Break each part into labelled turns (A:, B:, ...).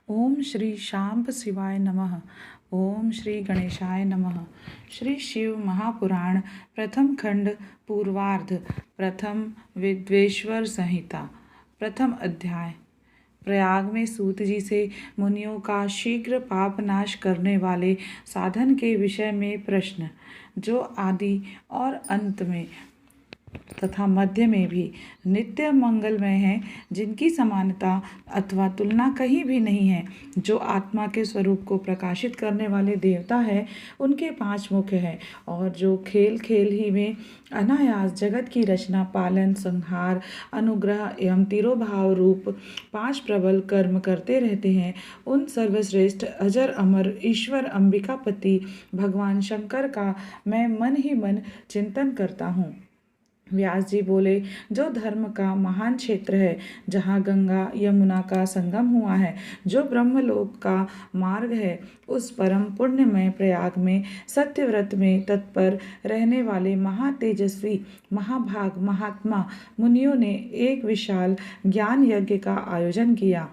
A: ओम श्री शांब शिवाय नमः। ओम श्री गणेशाय नमः। श्री शिव महापुराण प्रथम खंड पूर्वार्ध प्रथम विद्वेश्वर संहिता प्रथम अध्याय। प्रयाग में सूत जी से मुनियों का शीघ्र पाप नाश करने वाले साधन के विषय में प्रश्न, जो आदि और अंत में तथा मध्य में भी नित्य मंगलमय है, जिनकी समानता अथवा तुलना कहीं भी नहीं है, जो आत्मा के स्वरूप को प्रकाशित करने वाले देवता है, उनके 5 मुख है, और जो खेल खेल ही में अनायास जगत की रचना, पालन, संहार, अनुग्रह एवं तिरोभाव रूप 5 प्रबल कर्म करते रहते हैं, उन सर्वश्रेष्ठ अजर अमर ईश्वर अंबिकापति भगवान शंकर का मैं मन ही मन चिंतन करता हूँ। व्यास जी बोले, जो धर्म का महान क्षेत्र है, जहाँ गंगा यमुना का संगम हुआ है, जो ब्रह्मलोक का मार्ग है, उस परम पुण्यमय प्रयाग में सत्यव्रत में तत्पर रहने वाले महातेजस्वी महाभाग महात्मा मुनियों ने एक विशाल ज्ञान यज्ञ का आयोजन किया।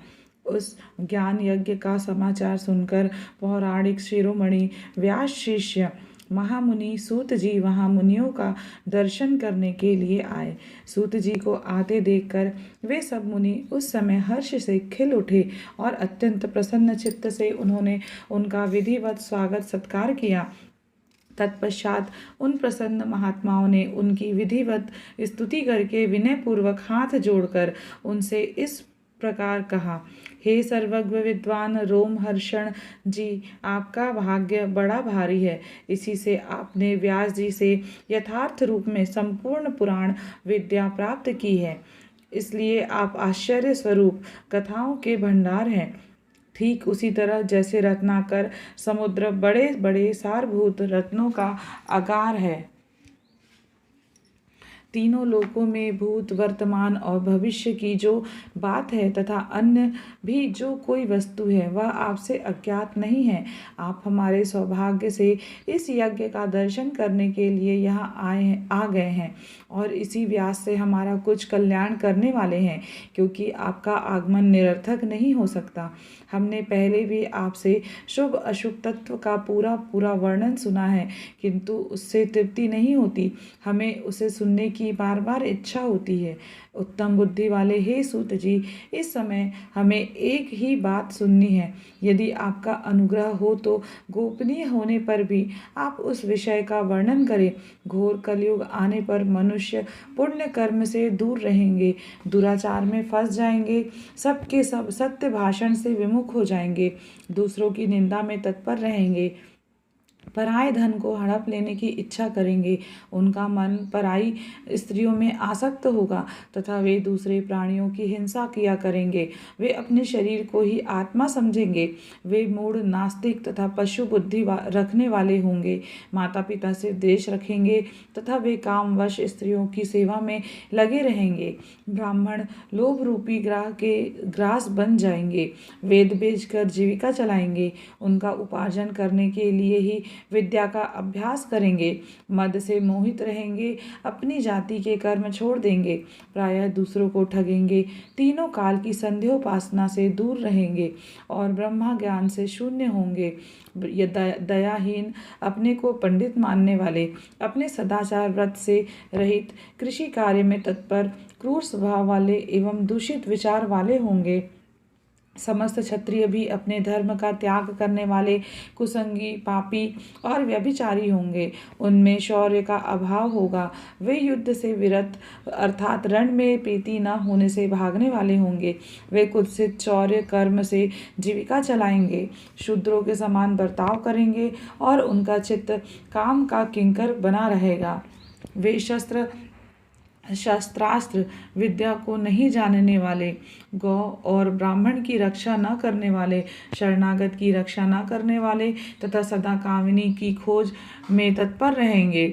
A: उस ज्ञान यज्ञ का समाचार सुनकर पौराणिक शिरोमणि व्यास शिष्य महामुनि सूत जी वहां मुनियों का दर्शन करने के लिए आए। सूत जी को आते देखकर वे सब मुनि उस समय हर्ष से खिल उठे और अत्यंत प्रसन्न चित्त से उन्होंने उनका विधिवत स्वागत सत्कार किया। तत्पश्चात उन प्रसन्न महात्माओं ने उनकी विधिवत स्तुति करके विनय पूर्वक हाथ जोड़कर उनसे इस प्रकार कहा, हे सर्वज्ञ विद्वान रोमहर्षण जी, आपका भाग्य बड़ा भारी है। इसी से आपने व्यास जी से यथार्थ रूप में संपूर्ण पुराण विद्या प्राप्त की है, इसलिए आप आश्चर्य स्वरूप कथाओं के भंडार हैं। ठीक उसी तरह जैसे रत्नाकर समुद्र बड़े बड़े सारभूत रत्नों का अगार है, तीनों लोकों में भूत वर्तमान और भविष्य की जो बात है तथा अन्य भी जो कोई वस्तु है, वह आपसे अज्ञात नहीं है। आप हमारे सौभाग्य से इस यज्ञ का दर्शन करने के लिए यहाँ आ गए हैं और इसी व्यास से हमारा कुछ कल्याण करने वाले हैं, क्योंकि आपका आगमन निरर्थक नहीं हो सकता। हमने पहले भी आपसे शुभ अशुभ तत्व का पूरा वर्णन सुना है, किंतु उससे तृप्ति नहीं होती। हमें उसे सुनने की बार बार इच्छा होती है। उत्तम बुद्धि वाले हे सूत जी, इस समय हमें एक ही बात सुननी है। यदि आपका अनुग्रह हो तो गोपनीय होने पर भी आप उस विषय का वर्णन करें। घोर कलयुग आने पर मनुष्य पुण्य कर्म से दूर रहेंगे, दुराचार में फंस जाएंगे, सबके सब सत्य भाषण से विमुख हो जाएंगे, दूसरों की निंदा में तत्पर रहेंगे, पराये धन को हड़प लेने की इच्छा करेंगे, उनका मन पराई स्त्रियों में आसक्त होगा तथा वे दूसरे प्राणियों की हिंसा किया करेंगे। वे अपने शरीर को ही आत्मा समझेंगे। वे मूढ़ नास्तिक तथा पशु बुद्धि रखने वाले होंगे। माता पिता से द्वेष रखेंगे तथा वे कामवश स्त्रियों की सेवा में लगे रहेंगे। ब्राह्मण लोभ रूपी ग्राह के ग्रास बन जाएंगे। वेद बेचकर जीविका चलाएंगे। उनका उपार्जन करने के लिए ही विद्या का अभ्यास करेंगे। मद से मोहित रहेंगे, अपनी जाति के कर्म छोड़ देंगे, प्रायः दूसरों को ठगेंगे, तीनों काल की संध्योपासना से दूर रहेंगे और ब्रह्मा ज्ञान से शून्य होंगे। दयाहीन, अपने को पंडित मानने वाले, अपने सदाचार व्रत से रहित, कृषि कार्य में तत्पर, क्रूर स्वभाव वाले एवं दूषित विचार वाले होंगे। समस्त क्षत्रिय भी अपने धर्म का त्याग करने वाले, कुसंगी, पापी और व्यभिचारी होंगे। उनमें शौर्य का अभाव होगा। वे युद्ध से विरत अर्थात रण में प्रीति न होने से भागने वाले होंगे। वे कुत्सित शौर्य कर्म से जीविका चलाएंगे, शूद्रों के समान बर्ताव करेंगे और उनका चित्त काम का किंकर बना रहेगा। वे शस्त्रास्त्र विद्या को नहीं जानने वाले, गौ और ब्राह्मण की रक्षा न करने वाले, शरणागत की रक्षा न करने वाले तथा सदा कामिनी की खोज में तत्पर रहेंगे।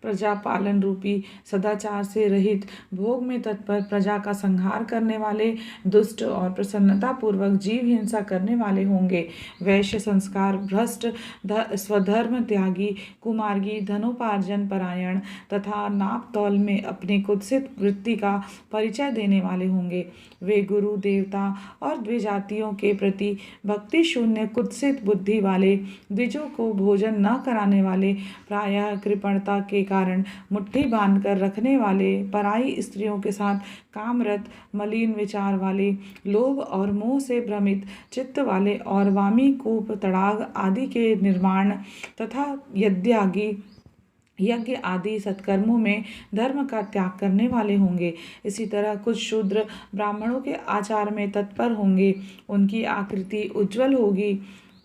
A: प्रजा पालन रूपी सदाचार से रहित भोग में तत्पर प्रजा का संहार करने वाले दुष्ट और प्रसन्नता पूर्वक जीव हिंसा करने वाले होंगे। वैश्य संस्कार भ्रष्ट स्वधर्म त्यागी कुमार्गी धनोपार्जन परायण तथा नाप तौल में अपनी कुत्सित वृत्ति का परिचय देने वाले होंगे। वे गुरु देवता और द्विजातियों के प्रति भक्ति शून्य कुत्सित बुद्धि वाले द्विजों को भोजन न कराने वाले प्रायः कृपणता के कारण मुट्ठी बांधकर रखने वाले पराई स्त्रियों के साथ कामरत मलिन विचार वाले लोभ और मोह से भ्रमित चित्त वाले और वामी कूप तड़ाग आदि के निर्माण तथा यज्ञ आदि सत्कर्मों में धर्म का त्याग करने वाले होंगे। इसी तरह कुछ शूद्र ब्राह्मणों के आचार में तत्पर होंगे। उनकी आकृति उज्जवल होगी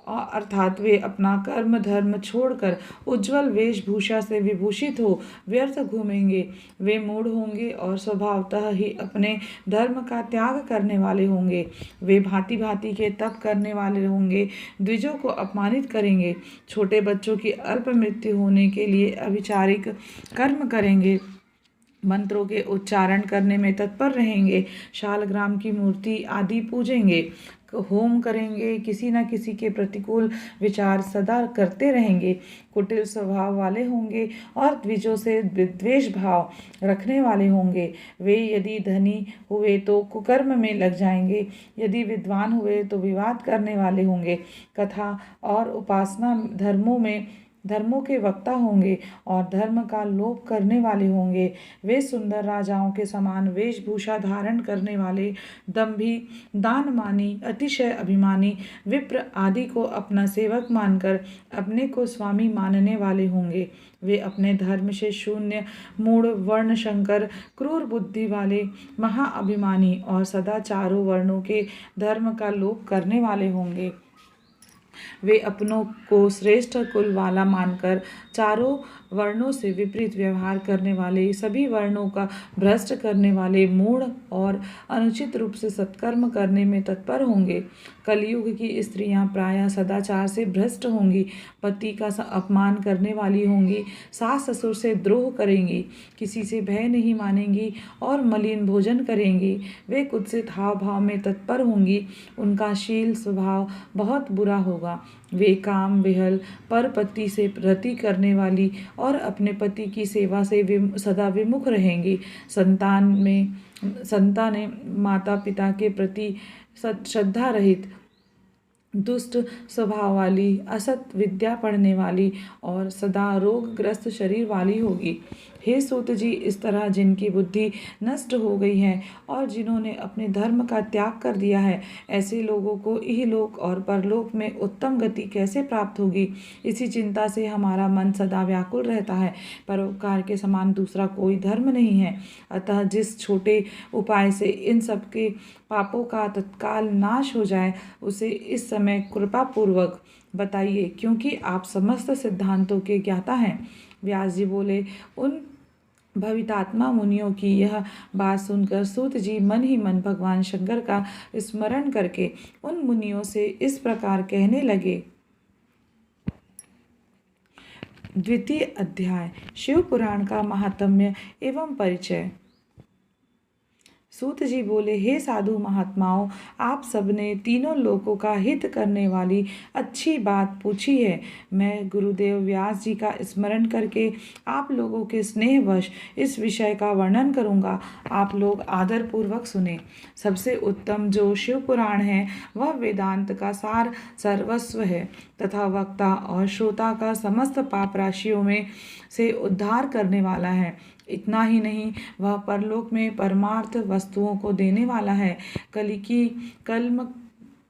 A: अर्थात वे अपना कर्म धर्म छोड़कर उज्जवल वेशभूषा से विभूषित हो व्यर्थ घूमेंगे। वे मूढ़ होंगे और स्वभावतः ही अपने धर्म का त्याग करने वाले होंगे। वे भांति भांति के तप करने वाले होंगे, द्विजों को अपमानित करेंगे, छोटे बच्चों की अल्प मृत्यु होने के लिए अविचारिक कर्म करेंगे, मंत्रों के उच्चारण करने में तत्पर रहेंगे, शालग्राम की मूर्ति आदि पूजेंगे, होम करेंगे, किसी न किसी के प्रतिकूल विचार सदा करते रहेंगे, कुटिल स्वभाव वाले होंगे और द्विजों से विद्वेष भाव रखने वाले होंगे। वे यदि धनी हुए तो कुकर्म में लग जाएंगे, यदि विद्वान हुए तो विवाद करने वाले होंगे, कथा और उपासना धर्मों के वक्ता होंगे और धर्म का लोप करने वाले होंगे। वे सुंदर राजाओं के समान वेशभूषा धारण करने वाले, दंभी, दानमानी, अतिशय अभिमानी, विप्र आदि को अपना सेवक मानकर अपने को स्वामी मानने वाले होंगे। वे अपने धर्म से शून्य, मूढ़, वर्णशंकर, क्रूर बुद्धि वाले, महाअभिमानी और सदा चारों वर्णों के धर्म का लोप करने वाले होंगे। वे अपनों को श्रेष्ठ कुल वाला मानकर चारों वर्णों से विपरीत व्यवहार करने वाले, सभी वर्णों का भ्रष्ट करने वाले, मूढ़ और अनुचित रूप से सत्कर्म करने में तत्पर होंगे। कलयुग की स्त्रियां प्रायः सदाचार से भ्रष्ट होंगी, पति का अपमान करने वाली होंगी, सास ससुर से द्रोह करेंगी, किसी से भय नहीं मानेंगी और मलिन भोजन करेंगी। वे कुत्सित हाव भाव में तत्पर होंगी, उनका शील स्वभाव बहुत बुरा होगा। वे काम विहल, पर पति से रति करने वाली और अपने पति की सेवा से सदा विमुख रहेंगी। संतानें माता पिता के प्रति श्रद्धा रहित, दुष्ट स्वभाव वाली, असत विद्या पढ़ने वाली और सदा रोगग्रस्त शरीर वाली होगी। हे सूत जी, इस तरह जिनकी बुद्धि नष्ट हो गई है और जिन्होंने अपने धर्म का त्याग कर दिया है, ऐसे लोगों को इहलोक और परलोक में उत्तम गति कैसे प्राप्त होगी? इसी चिंता से हमारा मन सदा व्याकुल रहता है। परोपकार के समान दूसरा कोई धर्म नहीं है। अतः जिस छोटे उपाय से इन सबके पापों का तत्काल नाश हो जाए, उसे इस समय कृपा पूर्वक बताइए, क्योंकि आप समस्त सिद्धांतों के ज्ञाता हैं। व्यास जी बोले, उन भवितात्मा मुनियों की यह बात सुनकर सूत जी मन ही मन भगवान शंकर का स्मरण करके उन मुनियों से इस प्रकार कहने लगे। द्वितीय अध्याय, शिव पुराण का महात्म्य एवं परिचय। सूत जी बोले, हे साधु महात्माओं, आप सबने तीनों लोकों का हित करने वाली अच्छी बात पूछी है। मैं गुरुदेव व्यास जी का स्मरण करके आप लोगों के स्नेहवश इस विषय का वर्णन करूंगा। आप लोग आदर पूर्वक सुने। सबसे उत्तम जो शिव पुराण है वह वेदांत का सार सर्वस्व है तथा वक्ता और श्रोता का समस्त पाप राशियों में से उद्धार करने वाला है। इतना ही नहीं, वह परलोक में परमार्थ वस्तुओं को देने वाला है। कलि की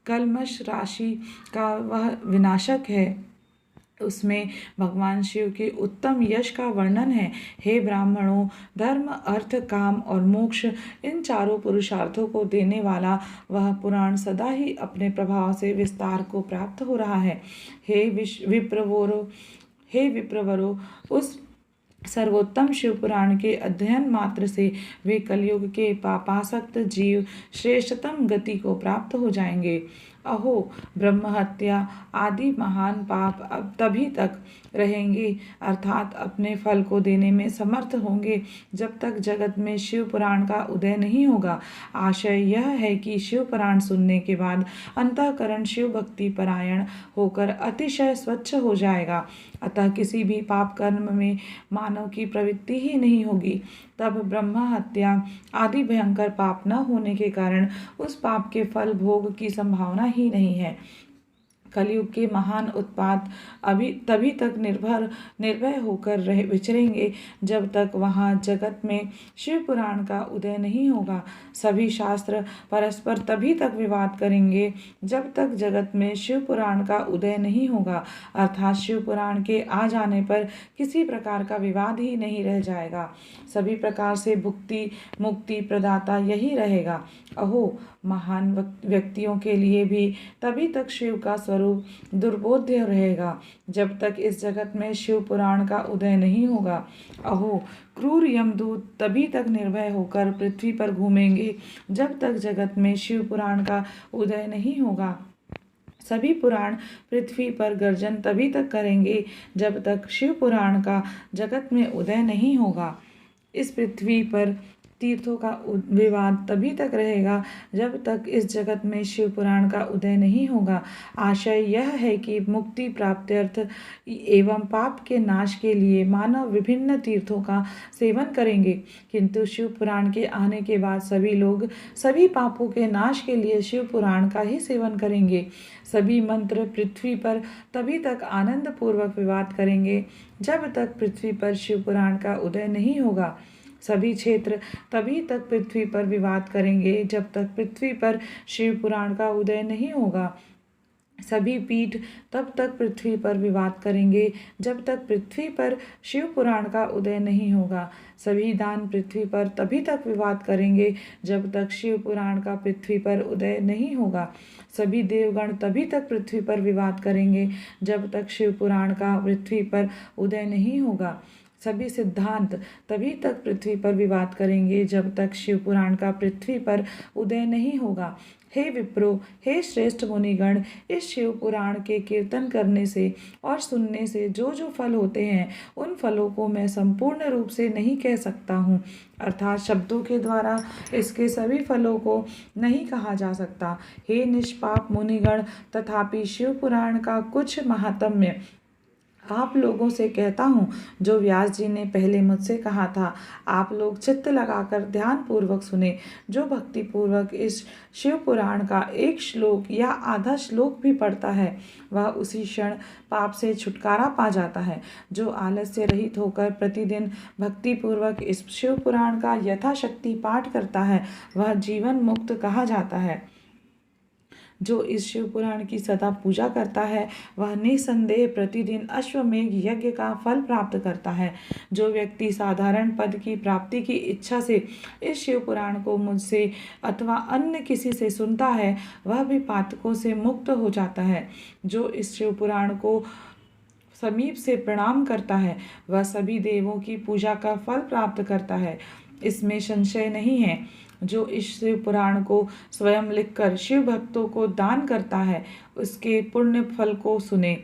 A: कल्मश राशि का वह विनाशक है। उसमें भगवान शिव के उत्तम यश का वर्णन है। हे ब्राह्मणों, धर्म, अर्थ, काम और मोक्ष, इन चारों पुरुषार्थों को देने वाला वह पुराण सदा ही अपने प्रभाव से विस्तार को प्राप्त हो रहा है। हे विप्रवरो, उस सर्वोत्तम शिव पुराण के अध्ययन मात्र से वे कलयुग के पापासक्त जीव श्रेष्ठतम गति को प्राप्त हो जाएंगे। अहो, ब्रह्म हत्या आदि महान पाप अब तभी तक रहेंगे, अर्थात अपने फल को देने में समर्थ होंगे, जब तक जगत में शिव पुराण का उदय नहीं होगा। आशय यह है कि शिव पुराण सुनने के बाद अंतःकरण शिव भक्ति परायण होकर अतिशय स्वच्छ हो जाएगा। अतः किसी भी पाप कर्म में मानव की प्रवृत्ति ही नहीं होगी। तब ब्रह्म हत्या आदि भयंकर पाप न होने के कारण उस पाप के फल भोग की संभावना ही नहीं है। कलयुग के महान उत्पात तभी तक निर्भय होकर विचरेंगे, जब तक वहाँ जगत में शिव पुराण का उदय नहीं होगा। सभी शास्त्र परस्पर तभी तक विवाद करेंगे जब तक जगत में शिव पुराण का उदय नहीं होगा, अर्थात शिव पुराण के आ जाने पर किसी प्रकार का विवाद ही नहीं रह जाएगा। सभी प्रकार से भुक्ति मुक्ति प्रदाता यही रहेगा। अहो, महान व्यक्तियों के लिए भी तभी तक शिव का स्वरूप दुर्बोध्य रहेगा, जब तक इस जगत में शिव पुराण का उदय नहीं होगा। अहो, क्रूर यमदूत तभी तक निर्भय होकर पृथ्वी पर घूमेंगे, जब तक जगत में शिव पुराण का उदय नहीं होगा। सभी पुराण पृथ्वी पर गर्जन तभी तक करेंगे, जब तक शिव पुराण का जगत में उदय नहीं होगा। इस पृथ्वी पर तीर्थों का विवाद तभी तक रहेगा, जब तक इस जगत में शिव पुराण का उदय नहीं होगा। आशय यह है कि मुक्ति प्राप्त्यर्थ एवं पाप के नाश के लिए मानव विभिन्न तीर्थों का सेवन करेंगे, किंतु शिव पुराण के आने के बाद सभी लोग सभी पापों के नाश के लिए शिव पुराण का ही सेवन करेंगे। सभी मंत्र पृथ्वी पर तभी तक आनंद पूर्वक विवाद करेंगे, जब तक पृथ्वी पर शिव पुराण का उदय नहीं होगा। सभी क्षेत्र तभी तक पृथ्वी पर विवाद करेंगे, जब तक पृथ्वी पर शिव पुराण का उदय नहीं होगा। सभी पीठ तब तक पृथ्वी पर विवाद करेंगे, जब तक पृथ्वी पर शिव पुराण का उदय नहीं होगा। सभी दान पृथ्वी पर तभी तक विवाद करेंगे, जब तक शिव पुराण का पृथ्वी पर उदय नहीं होगा। सभी देवगण तभी तक पृथ्वी पर विवाद करेंगे, जब तक शिव पुराण का पृथ्वी पर उदय नहीं होगा। सभी सिद्धांत तभी तक पृथ्वी पर विवाद करेंगे, जब तक शिव पुराण का पृथ्वी पर उदय नहीं होगा। हे विप्रो, हे श्रेष्ठ मुनिगण, इस शिव पुराण के कीर्तन करने से और सुनने से जो जो फल होते हैं, उन फलों को मैं संपूर्ण रूप से नहीं कह सकता हूँ, अर्थात शब्दों के द्वारा इसके सभी फलों को नहीं कहा जा सकता। हे निष्पाप मुनिगण, तथापि शिव पुराण का कुछ महात्म्य आप लोगों से कहता हूँ, जो व्यास जी ने पहले मुझसे कहा था। आप लोग चित्त लगाकर ध्यान पूर्वक सुने। जो भक्ति पूर्वक इस शिव पुराण का एक श्लोक या आधा श्लोक भी पढ़ता है, वह उसी क्षण पाप से छुटकारा पा जाता है। जो आलस्य रहित होकर प्रतिदिन भक्ति पूर्वक इस शिव पुराण का यथाशक्ति पाठ करता है, वह जीवन मुक्त कहा जाता है। जो इस शिव पुराण की सदा पूजा करता है, वह निसंदेह प्रतिदिन अश्वमेघ यज्ञ का फल प्राप्त करता है। जो व्यक्ति साधारण पद की प्राप्ति की इच्छा से इस शिव पुराण को मुझसे अथवा अन्य किसी से सुनता है, वह भी पातकों से मुक्त हो जाता है। जो इस शिव पुराण को समीप से प्रणाम करता है, वह सभी देवों की पूजा का फल प्राप्त करता है, इसमें संशय नहीं है। जो इस शिव पुराण को स्वयं लिखकर शिव भक्तों को दान करता है, उसके पुण्य फल को सुने।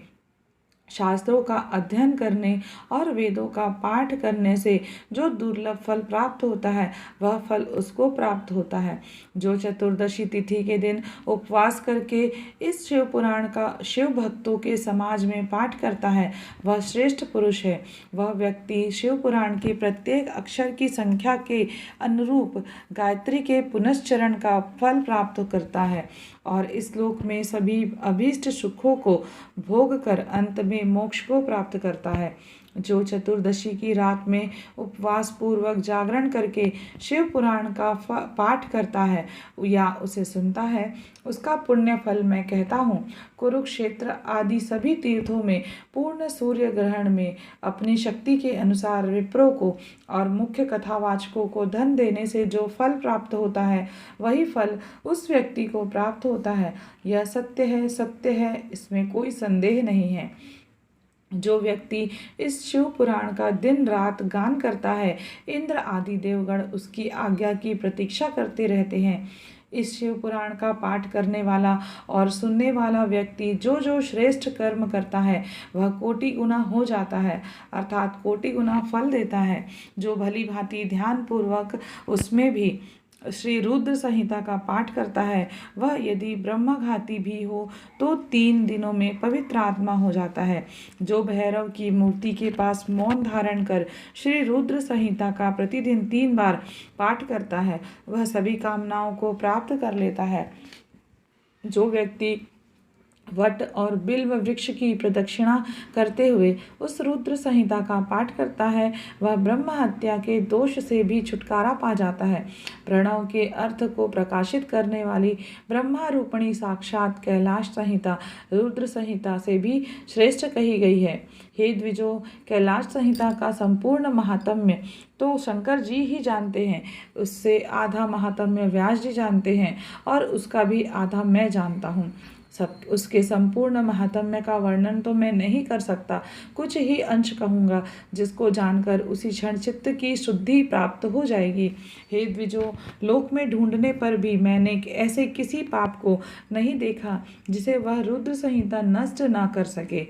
A: शास्त्रों का अध्ययन करने और वेदों का पाठ करने से जो दुर्लभ फल प्राप्त होता है, वह फल उसको प्राप्त होता है। जो चतुर्दशी तिथि के दिन उपवास करके इस शिव पुराण का शिव भक्तों के समाज में पाठ करता है, वह श्रेष्ठ पुरुष है। वह व्यक्ति शिव पुराण के प्रत्येक अक्षर की संख्या के अनुरूप गायत्री के पुनश्चरण का फल प्राप्त करता है और इस लोक में सभी अभीष्ट सुखों को भोग कर अंत में मोक्ष को प्राप्त करता है। जो चतुर्दशी की रात में उपवास पूर्वक जागरण करके शिव पुराण का पाठ करता है या उसे सुनता है, उसका पुण्य फल मैं कहता हूँ। कुरुक्षेत्र आदि सभी तीर्थों में पूर्ण सूर्य ग्रहण में अपनी शक्ति के अनुसार विप्रों को और मुख्य कथावाचकों को धन देने से जो फल प्राप्त होता है, वही फल उस व्यक्ति को प्राप्त होता है। यह सत्य है, सत्य है, इसमें कोई संदेह नहीं है। जो व्यक्ति इस शिव पुराण का दिन रात गान करता है, इंद्र आदि देवगण उसकी आज्ञा की प्रतीक्षा करते रहते हैं। इस शिव पुराण का पाठ करने वाला और सुनने वाला व्यक्ति जो जो श्रेष्ठ कर्म करता है वह कोटि गुना हो जाता है, अर्थात कोटि गुना फल देता है। जो भली भांति ध्यान पूर्वक उसमें भी श्री रुद्र संहिता का पाठ करता है, वह यदि ब्रह्मघाती भी हो तो 3 दिनों में पवित्र आत्मा हो जाता है। जो भैरव की मूर्ति के पास मौन धारण कर श्री रुद्र संहिता का प्रतिदिन 3 बार पाठ करता है, वह सभी कामनाओं को प्राप्त कर लेता है। जो व्यक्ति वट और बिल्व वृक्ष की प्रदक्षिणा करते हुए उस रुद्र संहिता का पाठ करता है, वह ब्रह्म हत्या के दोष से भी छुटकारा पा जाता है। प्रणव के अर्थ को प्रकाशित करने वाली ब्रह्मारूपणी साक्षात कैलाश संहिता रुद्र संहिता से भी श्रेष्ठ कही गई है। हे द्विजो, कैलाश संहिता का संपूर्ण महात्म्य तो शंकर जी ही जानते हैं, उससे आधा महात्म्य व्यास जी जानते हैं और उसका भी आधा मैं जानता हूँ। सब उसके संपूर्ण महात्म्य का वर्णन तो मैं नहीं कर सकता, कुछ ही अंश कहूँगा, जिसको जानकर उसी क्षण चित्त की शुद्धि प्राप्त हो जाएगी। हे द्विजो, लोक में ढूंढने पर भी मैंने ऐसे किसी पाप को नहीं देखा जिसे वह रुद्र संहिता नष्ट ना कर सके।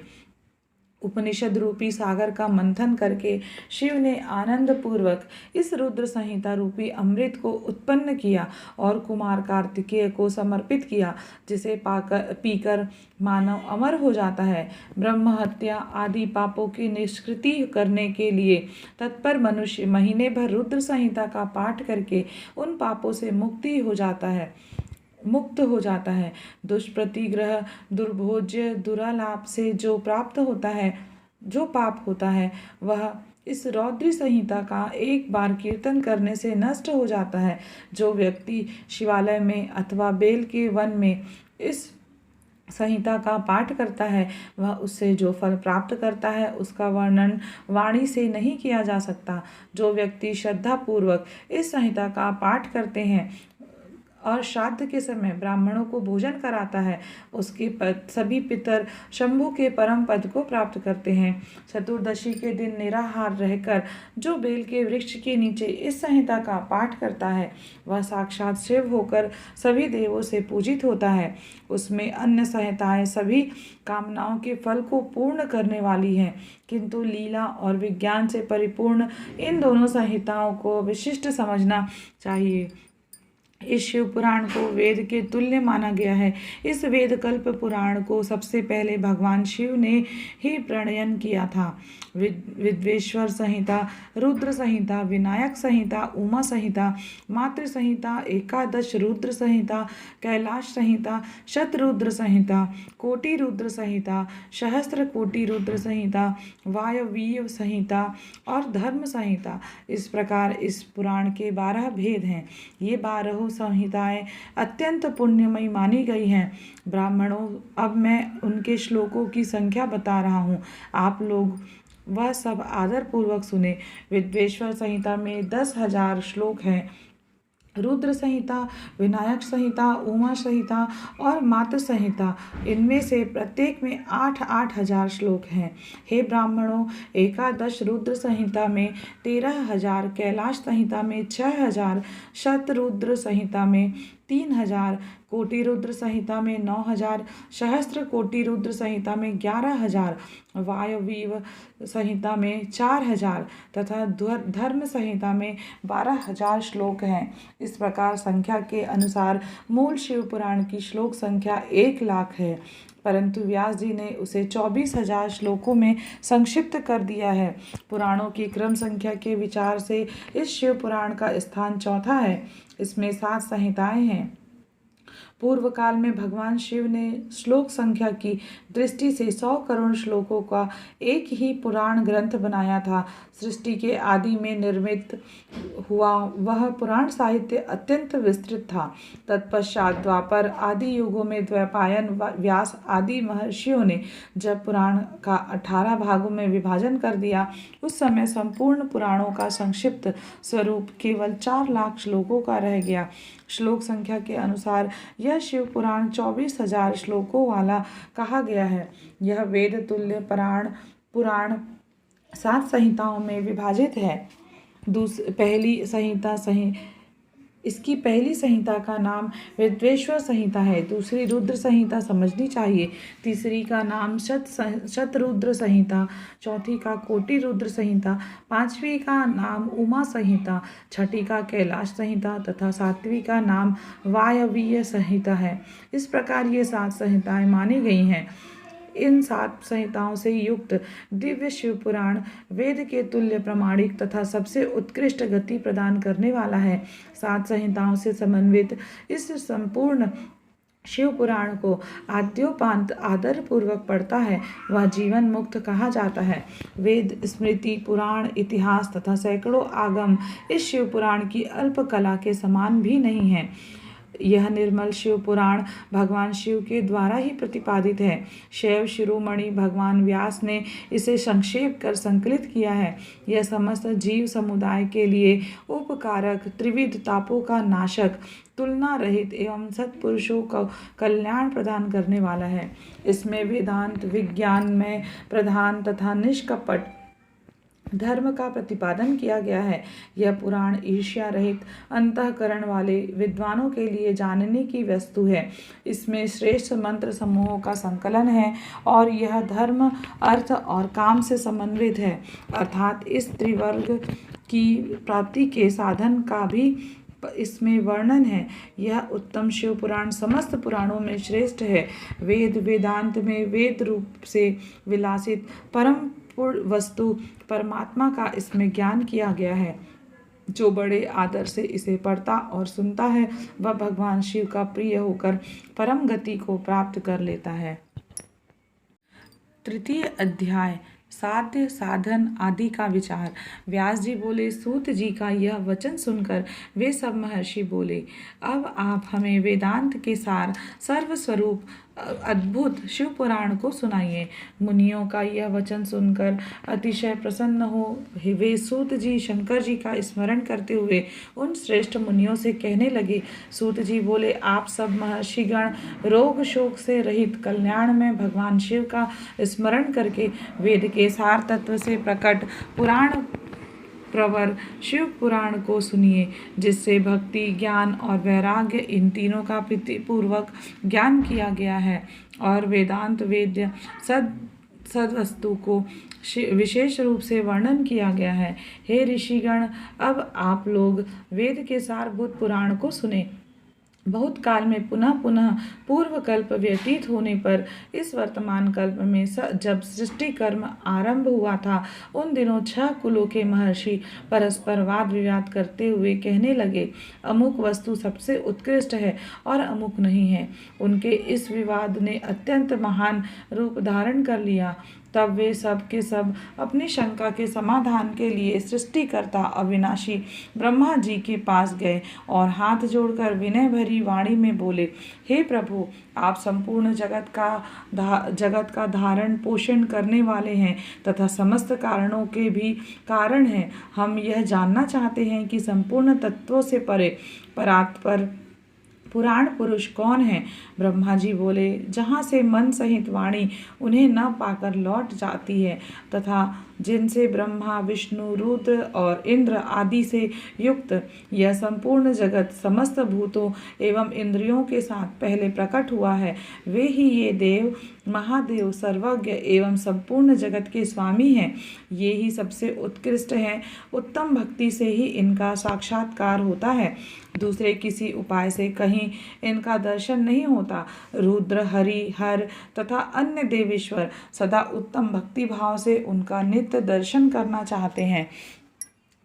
A: उपनिषद रूपी सागर का मंथन करके शिव ने आनंद पूर्वक इस रुद्र संहिता रूपी अमृत को उत्पन्न किया और कुमार कार्तिकेय को समर्पित किया, जिसे पीकर मानव अमर हो जाता है। ब्रह्म हत्या आदि पापों की निष्कृति करने के लिए तत्पर मनुष्य महीने भर रुद्र संहिता का पाठ करके उन पापों से मुक्त हो जाता है। दुष्प्रतिग्रह, दुर्भोज्य, दुरालाप से जो पाप होता है वह इस रौद्री संहिता का एक बार कीर्तन करने से नष्ट हो जाता है। जो व्यक्ति शिवालय में अथवा बेल के वन में इस संहिता का पाठ करता है, वह उससे जो फल प्राप्त करता है उसका वर्णन वाणी से नहीं किया जा सकता। जो व्यक्ति श्रद्धा पूर्वक इस संहिता का पाठ करते हैं और श्राद्ध के समय ब्राह्मणों को भोजन कराता है, उसके सभी पितर शंभु के परम पद को प्राप्त करते हैं। चतुर्दशी के दिन निराहार रहकर जो बेल के वृक्ष के नीचे इस संहिता का पाठ करता है, वह साक्षात शिव होकर सभी देवों से पूजित होता है। उसमें अन्य संहिताएं सभी कामनाओं के फल को पूर्ण करने वाली हैं, किंतु लीला और विज्ञान से परिपूर्ण इन दोनों संहिताओं को विशिष्ट समझना चाहिए। इस शिव पुराण को वेद के तुल्य माना गया है। इस वेद कल्प पुराण को सबसे पहले भगवान शिव ने ही प्रणयन किया था। विद्वेश्वर संहिता, रुद्र संहिता, विनायक संहिता, उमा संहिता, मातृ संहिता, एकादश रुद्र संहिता, कैलाश संहिता, शतरुद्र संहिता, कोटि रुद्र संहिता, सहस्त्र कोटि रुद्र संहिता, वायवीय संहिता और धर्म संहिता, इस प्रकार इस पुराण के 12 भेद हैं। ये 12 संहिताएं अत्यंत पुण्यमयी मानी गई हैं। ब्राह्मणों, अब मैं उनके श्लोकों की संख्या बता रहा हूँ, आप लोग वह सब आदर पूर्वक सुने। विद्वेश्वर संहिता में 10,000 श्लोक हैं। रुद्र संहिता, विनायक संहिता, उमा संहिता और मातृ संहिता, इनमें से प्रत्येक में 8-8 हजार श्लोक हैं। हे ब्राह्मणों, एकादश रुद्र संहिता में 13,000, कैलाश संहिता में 6,000, शतरुद्र संहिता में 3,000, कोटि रुद्र संहिता में 9,000, सहस्त्र कोटि रुद्र संहिता में 11,000, वायवीय संहिता में 4,000 तथा धर्म संहिता में 12,000 श्लोक हैं। इस प्रकार संख्या के अनुसार मूल शिव पुराण की श्लोक संख्या 1,00,000 है, परंतु व्यास जी ने उसे 24,000 श्लोकों में संक्षिप्त कर दिया है। पुराणों की क्रम संख्या के विचार से इस शिव पुराण का स्थान चौथा है। इसमें 7 संहिताएं हैं। पूर्व काल में भगवान शिव ने श्लोक संख्या की दृष्टि से 100 करोड़ श्लोकों का एक ही पुराण ग्रंथ बनाया था। सृष्टि के आदि में निर्मित हुआ वह पुराण साहित्य अत्यंत विस्तृत था। तत्पश्चात द्वापर आदि युगों में द्वैपायन, व्यास आदि महर्षियों ने जब पुराण का 18 भागों में विभाजन कर दिया, उस समय संपूर्ण पुराणों का संक्षिप्त स्वरूप केवल 4,00,000 श्लोकों का रह गया। श्लोक संख्या के अनुसार यह शिव पुराण 24,000 श्लोकों वाला कहा गया है। यह वेद तुल्य पुराण 7 संहिताओं में विभाजित है। इसकी पहली संहिता का नाम वेदेश्वर संहिता है, दूसरी रुद्र संहिता समझनी चाहिए, तीसरी का नाम शतरुद्र संहिता, चौथी का कोटि रुद्र संहिता, पांचवी का नाम उमा संहिता, छठी का कैलाश संहिता तथा सातवीं का नाम वायवीय संहिता है। इस प्रकार ये 7 संहिताएं मानी गई हैं। इन 7 संहिताओं से युक्त दिव्य शिव पुराण वेद के तुल्य प्रमाणिक तथा सबसे उत्कृष्ट गति प्रदान करने वाला है। 7 संहिताओं से समन्वित इस संपूर्ण शिव पुराण को आद्योपांत आदर पूर्वक पढ़ता है वह जीवन मुक्त कहा जाता है। वेद, स्मृति, पुराण, इतिहास तथा सैकड़ों आगम इस शिव पुराण की अल्प कला के समान भी नहीं है। यह निर्मल शिव पुराण भगवान शिव के द्वारा ही प्रतिपादित है। शैव शिरोमणि भगवान व्यास ने इसे संक्षेप कर संकलित किया है। यह समस्त जीव समुदाय के लिए उपकारक, त्रिविध तापों का नाशक, तुलना रहित एवं सत्पुरुषों को कल्याण प्रदान करने वाला है। इसमें वेदांत विज्ञान में प्रधान तथा निष्कपट धर्म का प्रतिपादन किया गया है। यह पुराण ईर्ष्या रहित अंतःकरण वाले विद्वानों के लिए जानने की वस्तु है। इसमें श्रेष्ठ मंत्र समूहों का संकलन है और यह धर्म, अर्थ और काम से समन्वित है, अर्थात इस त्रिवर्ग की प्राप्ति के साधन का भी इसमें वर्णन है। यह उत्तम शिव पुराण समस्त पुराणों में श्रेष्ठ है। वेद वेदांत में वेद रूप से विलासित परम वस्तु परमात्मा का इसमें ज्ञान किया गया है। जो बड़े आदर से इसे पढ़ता और सुनता है वह भगवान शिव का प्रिय होकर परम गति को प्राप्त कर लेता है। तृतीय अध्याय साध्य साधन आदि का विचार। व्यास जी बोले, सूत जी का यह वचन सुनकर वे सब महर्षि बोले, अब आप हमें वेदांत के सार सर्वस्वरूप अद्भुत शिव पुराण को सुनाइए। मुनियों का यह वचन सुनकर अतिशय प्रसन्न हो वे सूत जी शंकर जी का स्मरण करते हुए उन श्रेष्ठ मुनियों से कहने लगे। सूत जी बोले, आप सब महर्षिगण रोग शोक से रहित कल्याण में भगवान शिव का स्मरण करके वेद के सार तत्व से प्रकट पुराण प्रवर शिव पुराण को सुनिए, जिससे भक्ति, ज्ञान और वैराग्य इन तीनों का प्रीतिपूर्वक ज्ञान किया गया है और वेदांत वेद्य सद्वस्तु को विशेष रूप से वर्णन किया गया है। हे ऋषिगण, अब आप लोग वेद के सारभूत पुराण को सुने। बहुत काल में पुनः पुनः पूर्व कल्प व्यतीत होने पर इस वर्तमान कल्प में जब सृष्टि कर्म आरंभ हुआ था, उन दिनों 6 कुलों के महर्षि परस्पर वाद विवाद करते हुए कहने लगे, अमुक वस्तु सबसे उत्कृष्ट है और अमुक नहीं है। उनके इस विवाद ने अत्यंत महान रूप धारण कर लिया। तब वे सब के सब अपनी शंका के समाधान के लिए सृष्टिकर्ता अविनाशी ब्रह्मा जी के पास गए और हाथ जोड़कर विनय भरी वाणी में बोले, हे प्रभु, आप संपूर्ण जगत का धारण पोषण करने वाले हैं तथा समस्त कारणों के भी कारण हैं। हम यह जानना चाहते हैं कि संपूर्ण तत्वों से परे परात्पर पुराण पुरुष कौन है। ब्रह्मा जी बोले, जहाँ से मन सहित वाणी उन्हें न पाकर लौट जाती है तथा जिनसे ब्रह्मा, विष्णु, रुद्र और इंद्र आदि से युक्त यह संपूर्ण जगत समस्त भूतों एवं इंद्रियों के साथ पहले प्रकट हुआ है, वे ही ये देव महादेव सर्वज्ञ एवं संपूर्ण जगत के स्वामी हैं। ये ही सबसे उत्कृष्ट हैं। उत्तम भक्ति से ही इनका साक्षात्कार होता है, दूसरे किसी उपाय से कहीं इनका दर्शन नहीं होता। रुद्र, हरि, हर तथा अन्य देवेश्वर सदा उत्तम भक्ति भाव से उनका नित्य दर्शन करना चाहते हैं।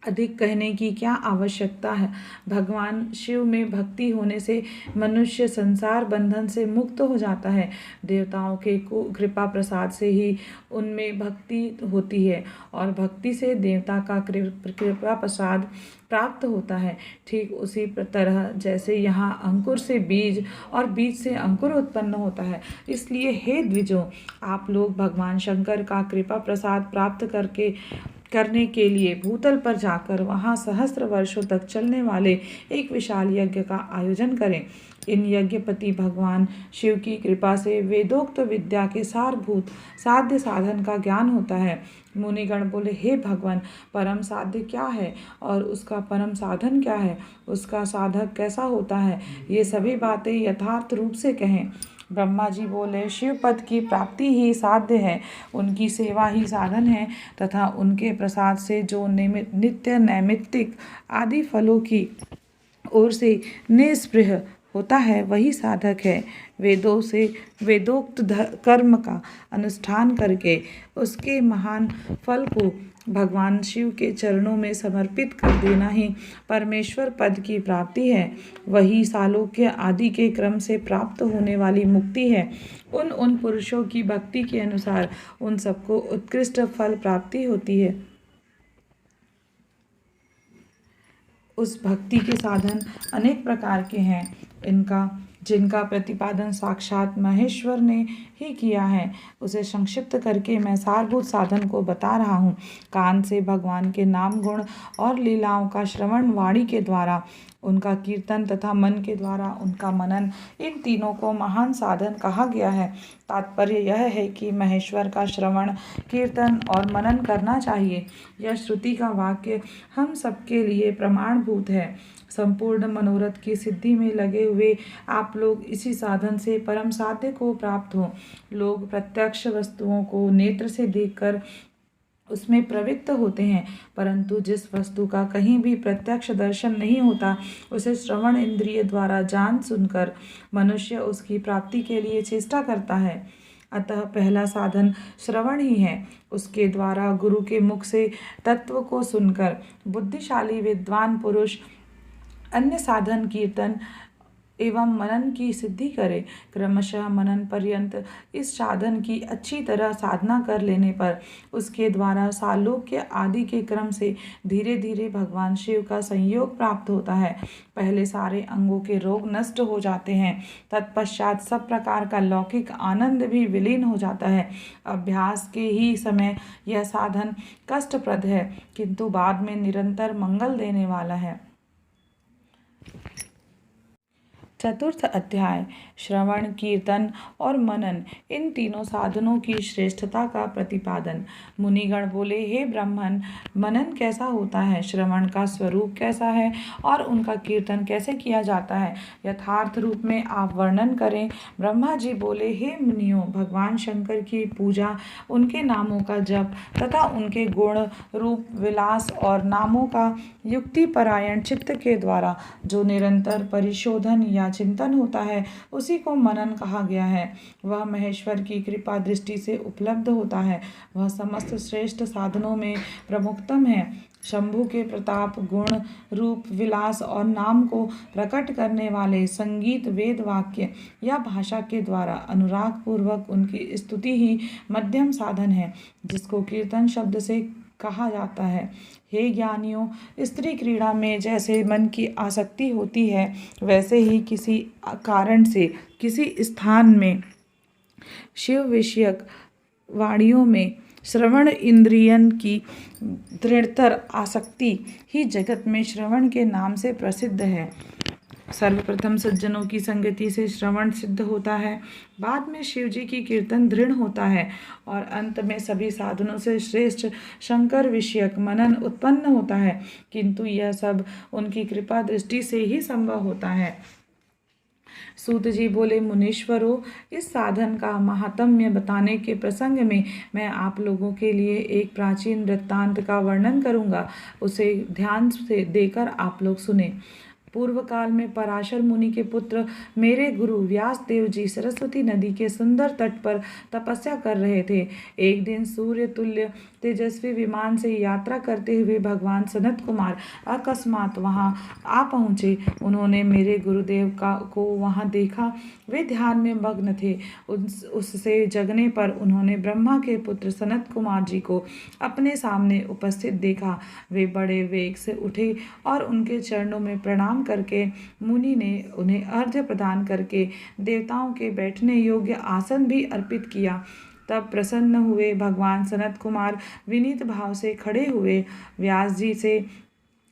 A: अधिक कहने की क्या आवश्यकता है। भगवान शिव में भक्ति होने से मनुष्य संसार बंधन से मुक्त हो जाता है। देवताओं के कृपा प्रसाद से ही उनमें भक्ति होती है और भक्ति से देवता का कृपा प्रसाद प्राप्त होता है। ठीक उसी तरह जैसे यहाँ अंकुर से बीज और बीज से अंकुर उत्पन्न होता है। इसलिए हे द्विजों, आप लोग भगवान शंकर का कृपा प्रसाद प्राप्त करने के लिए भूतल पर जाकर वहां सहस्त्र वर्षों तक चलने वाले एक विशाल यज्ञ का आयोजन करें। इन यज्ञपति भगवान शिव की कृपा से वेदोक्त विद्या के सारभूत साध्य साधन का ज्ञान होता है। मुनिगण बोले, हे भगवान, परम साध्य क्या है और उसका परम साधन क्या है, उसका साधक कैसा होता है, ये सभी बातें यथार्थ रूप से कहें। ब्रह्मा जी बोले, शिव पद की प्राप्ति ही साध्य है, उनकी सेवा ही साधन है तथा उनके प्रसाद से जो नित्य नैमित्तिक आदि फलों की ओर से निस्पृह होता है वही साधक है। वेदों से वेदोक्त कर्म का अनुष्ठान करके उसके महान फल को भगवान शिव के चरणों में समर्पित कर देना ही परमेश्वर पद की प्राप्ति है। वही सालोक्य आदि के क्रम से प्राप्त होने वाली मुक्ति है। उन पुरुषों की भक्ति के अनुसार उन सबको उत्कृष्ट फल प्राप्ति होती है। उस भक्ति के साधन अनेक प्रकार के हैं, जिनका प्रतिपादन साक्षात महेश्वर ने ही किया है। उसे संक्षिप्त करके मैं सारभूत साधन को बता रहा हूँ। कान से भगवान के नाम गुण और लीलाओं का श्रवण, वाणी के द्वारा उनका कीर्तन तथा मन के द्वारा उनका मनन, इन तीनों को महान साधन कहा गया है। तात्पर्य यह है कि महेश्वर का श्रवण, कीर्तन और मनन करना चाहिए। यह श्रुति का वाक्य हम सबके लिए प्रमाणभूत है। संपूर्ण मनोरथ की सिद्धि में लगे हुए आप लोग इसी साधन से परम साध्य को प्राप्त हो। लोग प्रत्यक्ष वस्तुओं को नेत्र से देखकर उसमें प्रवृत्त होते हैं, परंतु जिस वस्तु का कहीं भी प्रत्यक्ष दर्शन नहीं होता, उसे श्रवण इंद्रिय द्वारा जान सुनकर मनुष्य उसकी प्राप्ति के लिए चेष्टा करता है। अतः पहला साधन श्रवण ही है। उसके द्वारा गुरु के मुख से तत्व को सुनकर बुद्धिशाली विद्वान पुरुष अन्य साधन कीर्तन एवं मनन की सिद्धि करे। क्रमशः मनन पर्यंत इस साधन की अच्छी तरह साधना कर लेने पर उसके द्वारा सालोक्य आदि के क्रम से धीरे धीरे भगवान शिव का संयोग प्राप्त होता है। पहले सारे अंगों के रोग नष्ट हो जाते हैं, तत्पश्चात सब प्रकार का लौकिक आनंद भी विलीन हो जाता है। अभ्यास के ही समय यह साधन कष्टप्रद है, किंतु बाद में निरंतर मंगल देने वाला है। चतुर्थ अध्याय श्रवण, कीर्तन और मनन, इन तीनों साधनों की श्रेष्ठता का प्रतिपादन। मुनिगण बोले, हे ब्राह्मण, मनन कैसा होता है, श्रवण का स्वरूप कैसा है और उनका कीर्तन कैसे किया जाता है, यथार्थ रूप में आप वर्णन करें। ब्रह्मा जी बोले, हे मुनियों, भगवान शंकर की पूजा, उनके नामों का जप तथा उनके गुण, रूप, विलास और नामों का युक्ति परायण चित्त के द्वारा जो निरंतर परिशोधन या चिंतन होता है, उसी को मनन कहा गया है। वह महेश्वर की कृपा दृष्टि से उपलब्ध होता है। वह समस्त श्रेष्ठ साधनों में प्रमुखतम है। शंभु के प्रताप, गुण, रूप, विलास और नाम को प्रकट करने वाले संगीत, वेद वाक्य या भाषा के द्वारा अनुराग पूर्वक उनकी स्तुति ही मध्यम साधन है, जिसको कीर्तन शब्द से कहा जाता है। हे ज्ञानियों, स्त्री क्रीड़ा में जैसे मन की आसक्ति होती है, वैसे ही किसी कारण से किसी स्थान में शिव विषयक वाणियों में श्रवण इंद्रियन की दृढ़तर आसक्ति ही जगत में श्रवण के नाम से प्रसिद्ध है। सर्वप्रथम सज्जनों की संगति से श्रवण सिद्ध होता है, बाद में शिव जी की कीर्तन दृढ़ होता है और अंत में सभी साधनों से श्रेष्ठ शंकर विषयक मनन उत्पन्न होता है, किंतु यह सब उनकी कृपा दृष्टि से ही संभव होता है। सूत जी बोले, मुनीश्वरों, इस साधन का महात्म्य बताने के प्रसंग में मैं आप लोगों के लिए एक प्राचीन वृत्तांत का वर्णन करूंगा, उसे ध्यान से देकर आप लोग सुने। पूर्व काल में पराशर मुनि के पुत्र मेरे गुरु व्यास देव जी सरस्वती नदी के सुंदर तट पर तपस्या कर रहे थे। एक दिन सूर्य तुल्य तेजस्वी विमान से यात्रा करते हुए भगवान सनत कुमार अकस्मात वहां आ पहुंचे। उन्होंने मेरे गुरुदेव को वहां देखा। वे ध्यान में मग्न थे। उससे जगने पर उन्होंने ब्रह्मा के पुत्र सनत कुमार जी को अपने सामने उपस्थित देखा। वे बड़े वेग से उठे और उनके चरणों में प्रणाम करके मुनि ने उन्हें अर्घ्य प्रदान करके देवताओं के बैठने योग्य आसन भी अर्पित किया। तब प्रसन्न हुए भगवान सनत कुमार विनीत भाव से खड़े हुए व्यास जी से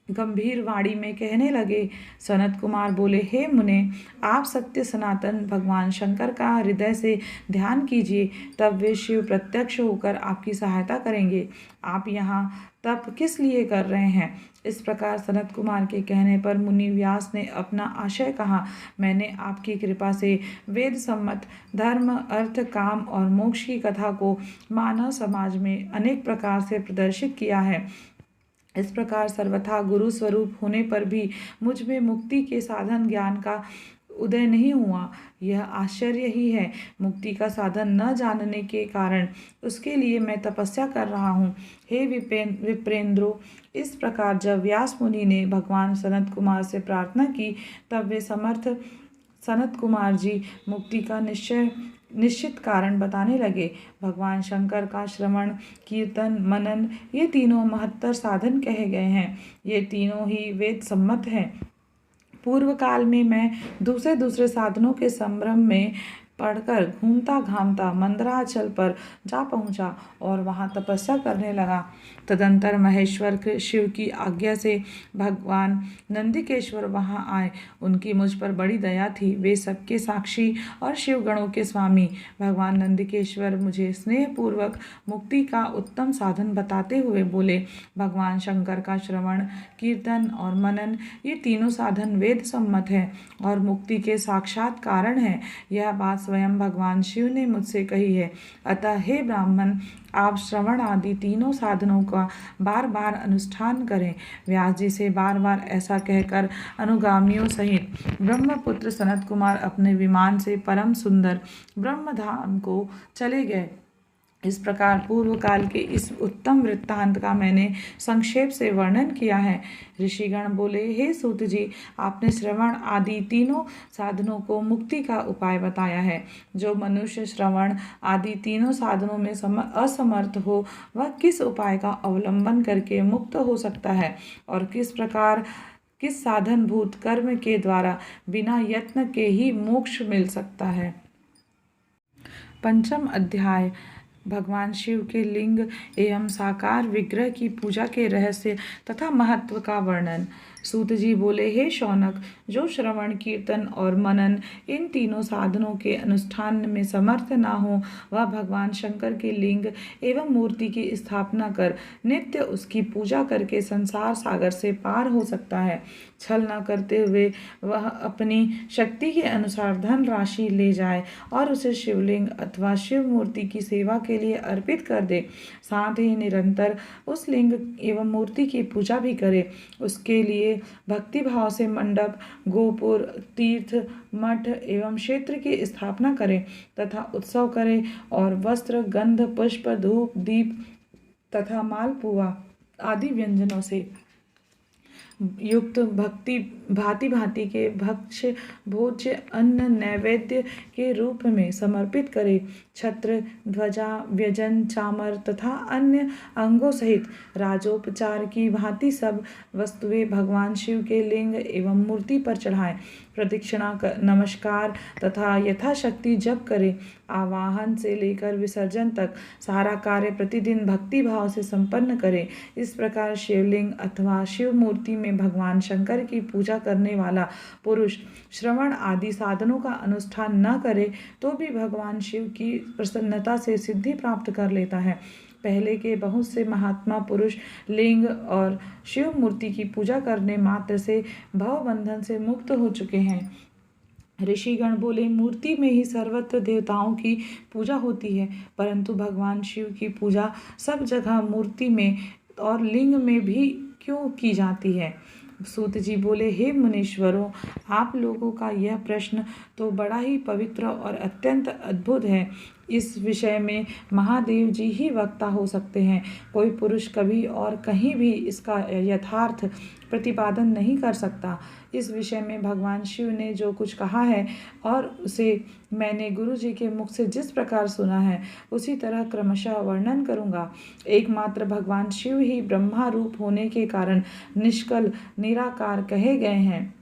A: गंभीर वाणी में कहने लगे। सनत कुमार बोले, हे मुने, आप सत्य सनातन भगवान शंकर का हृदय से ध्यान कीजिए, तब वे शिव प्रत्यक्ष होकर आपकी सहायता करेंगे। आप यहाँ तप किस लिए कर रहे हैं? इस प्रकार सनत कुमार के कहने पर मुनि व्यास ने अपना आशय कहा। मैंने आपकी कृपा से वेद सम्मत धर्म, अर्थ, काम और मोक्ष की कथा को मानव समाज में अनेक प्रकार से प्रदर्शित किया है। इस प्रकार सर्वथा गुरु स्वरूप होने पर भी मुझ में मुक्ति के साधन ज्ञान का उदय नहीं हुआ। यह आश्चर्य ही है। मुक्ति का साधन न जानने के कारण उसके लिए मैं तपस्या कर रहा हूँ। हे विप्रेंद्रो, इस प्रकार जब व्यास मुनि ने भगवान सनत कुमार से प्रार्थना की, तब वे समर्थ सनत कुमार जी मुक्ति का निश्चित कारण बताने लगे। भगवान शंकर का श्रवण, कीर्तन, मनन, ये तीनों महत्तर साधन कहे गए हैं। ये तीनों ही वेद सम्मत हैं। पूर्व काल में मैं दूसरे साधनों के संभ्रम में पढ़कर घूमता घामता मंदराचल पर जा पहुंचा और वहां तपस्या करने लगा। तदंतर महेश्वर शिव की आज्ञा से भगवान नंदिकेश्वर वहां आए। उनकी मुझ पर बड़ी दया थी। वे सबके साक्षी और शिव गणों के स्वामी भगवान नंदिकेश्वर मुझे स्नेहपूर्वक मुक्ति का उत्तम साधन बताते हुए बोले, भगवान शंकर का श्रवण, कीर्तन और मनन, ये तीनों साधन वेद सम्मत हैं और मुक्ति के साक्षात कारण हैं। यह बात स्वयं भगवान शिव ने मुझसे कही है। अतः हे ब्राह्मण, आप श्रवण आदि तीनों साधनों का बार बार अनुष्ठान करें। व्यास जी से बार बार ऐसा कहकर अनुगामियों सहित ब्रह्मपुत्र सनत कुमार अपने विमान से परम सुंदर ब्रह्मधाम को चले गए। इस प्रकार पूर्व काल के इस उत्तम वृत्तांत का मैंने संक्षेप से वर्णन किया है। ऋषिगण बोले, हे सूत जी, आपने श्रवण आदि तीनों साधनों को मुक्ति का उपाय बताया है। जो मनुष्य श्रवण आदि तीनों साधनों में असमर्थ हो, वह किस उपाय का अवलंबन करके मुक्त हो सकता है और किस साधन भूत कर्म के द्वारा बिना यत्न के ही मोक्ष मिल सकता है। पंचम अध्याय भगवान शिव के लिंग एवं साकार विग्रह की पूजा के रहस्य तथा महत्व का वर्णन। सूत जी बोले, हे शौनक, जो श्रवण, कीर्तन और मनन इन तीनों साधनों के अनुष्ठान में समर्थ ना हो, वह भगवान शंकर के लिंग एवं मूर्ति की स्थापना कर नित्य उसकी पूजा करके संसार सागर से पार हो सकता है। छल न करते हुए वह अपनी शक्ति के अनुसार धन राशि ले जाए और उसे शिवलिंग अथवा शिव मूर्ति की सेवा के लिए अर्पित कर दे। साथ ही निरंतर उस लिंग एवं मूर्ति की पूजा भी करे। उसके लिए भक्ति भाव से मंडप, गोपुर, तीर्थ, मठ एवं क्षेत्र की स्थापना करे तथा उत्सव करे और वस्त्र, गंध, पुष्प, धूप, दीप तथा मालपुआ आदि व्यंजनों से युक्त भांति भांति के भक्ष्य भोज्य अन्न नैवेद्य के रूप में समर्पित करे। छत्र, ध्वजा, व्यजन, चामर तथा अन्य अंगों सहित राजोपचार की भांति सब वस्तुएं भगवान शिव के लिंग एवं मूर्ति पर चढ़ाएं। प्रदक्षिणा, नमस्कार तथा यथाशक्ति जप करे। आवाहन से लेकर विसर्जन तक सारा कार्य प्रतिदिन भक्ति भाव से संपन्न करे। इस प्रकार शिवलिंग अथवा शिव मूर्ति में भगवान शंकर की पूजा करने वाला पुरुष श्रवण आदि साधनों का अनुष्ठान न करे तो भी भगवान शिव की प्रसन्नता से सिद्धि प्राप्त कर लेता है। पहले के बहुत से महात्मा पुरुष लिंग और शिव मूर्ति की पूजा करने मात्र से भव बंधन से मुक्त हो चुके हैं। ऋषिगण बोले, मूर्ति में ही सर्वत्र देवताओं की पूजा होती है, परंतु भगवान शिव की पूजा सब जगह मूर्ति में और लिंग में भी क्यों की जाती है? सूत जी बोले, हे मुनीश्वरों, आप लोगों का यह प्रश्न तो बड़ा ही पवित्र और अत्यंत अद्भुत है। इस विषय में महादेव जी ही वक्ता हो सकते हैं। कोई पुरुष कभी और कहीं भी इसका यथार्थ प्रतिपादन नहीं कर सकता। इस विषय में भगवान शिव ने जो कुछ कहा है और उसे मैंने गुरु जी के मुख से जिस प्रकार सुना है, उसी तरह क्रमशः वर्णन करूँगा। एकमात्र भगवान शिव ही ब्रह्मा रूप होने के कारण निष्कल निराकार कहे गए हैं।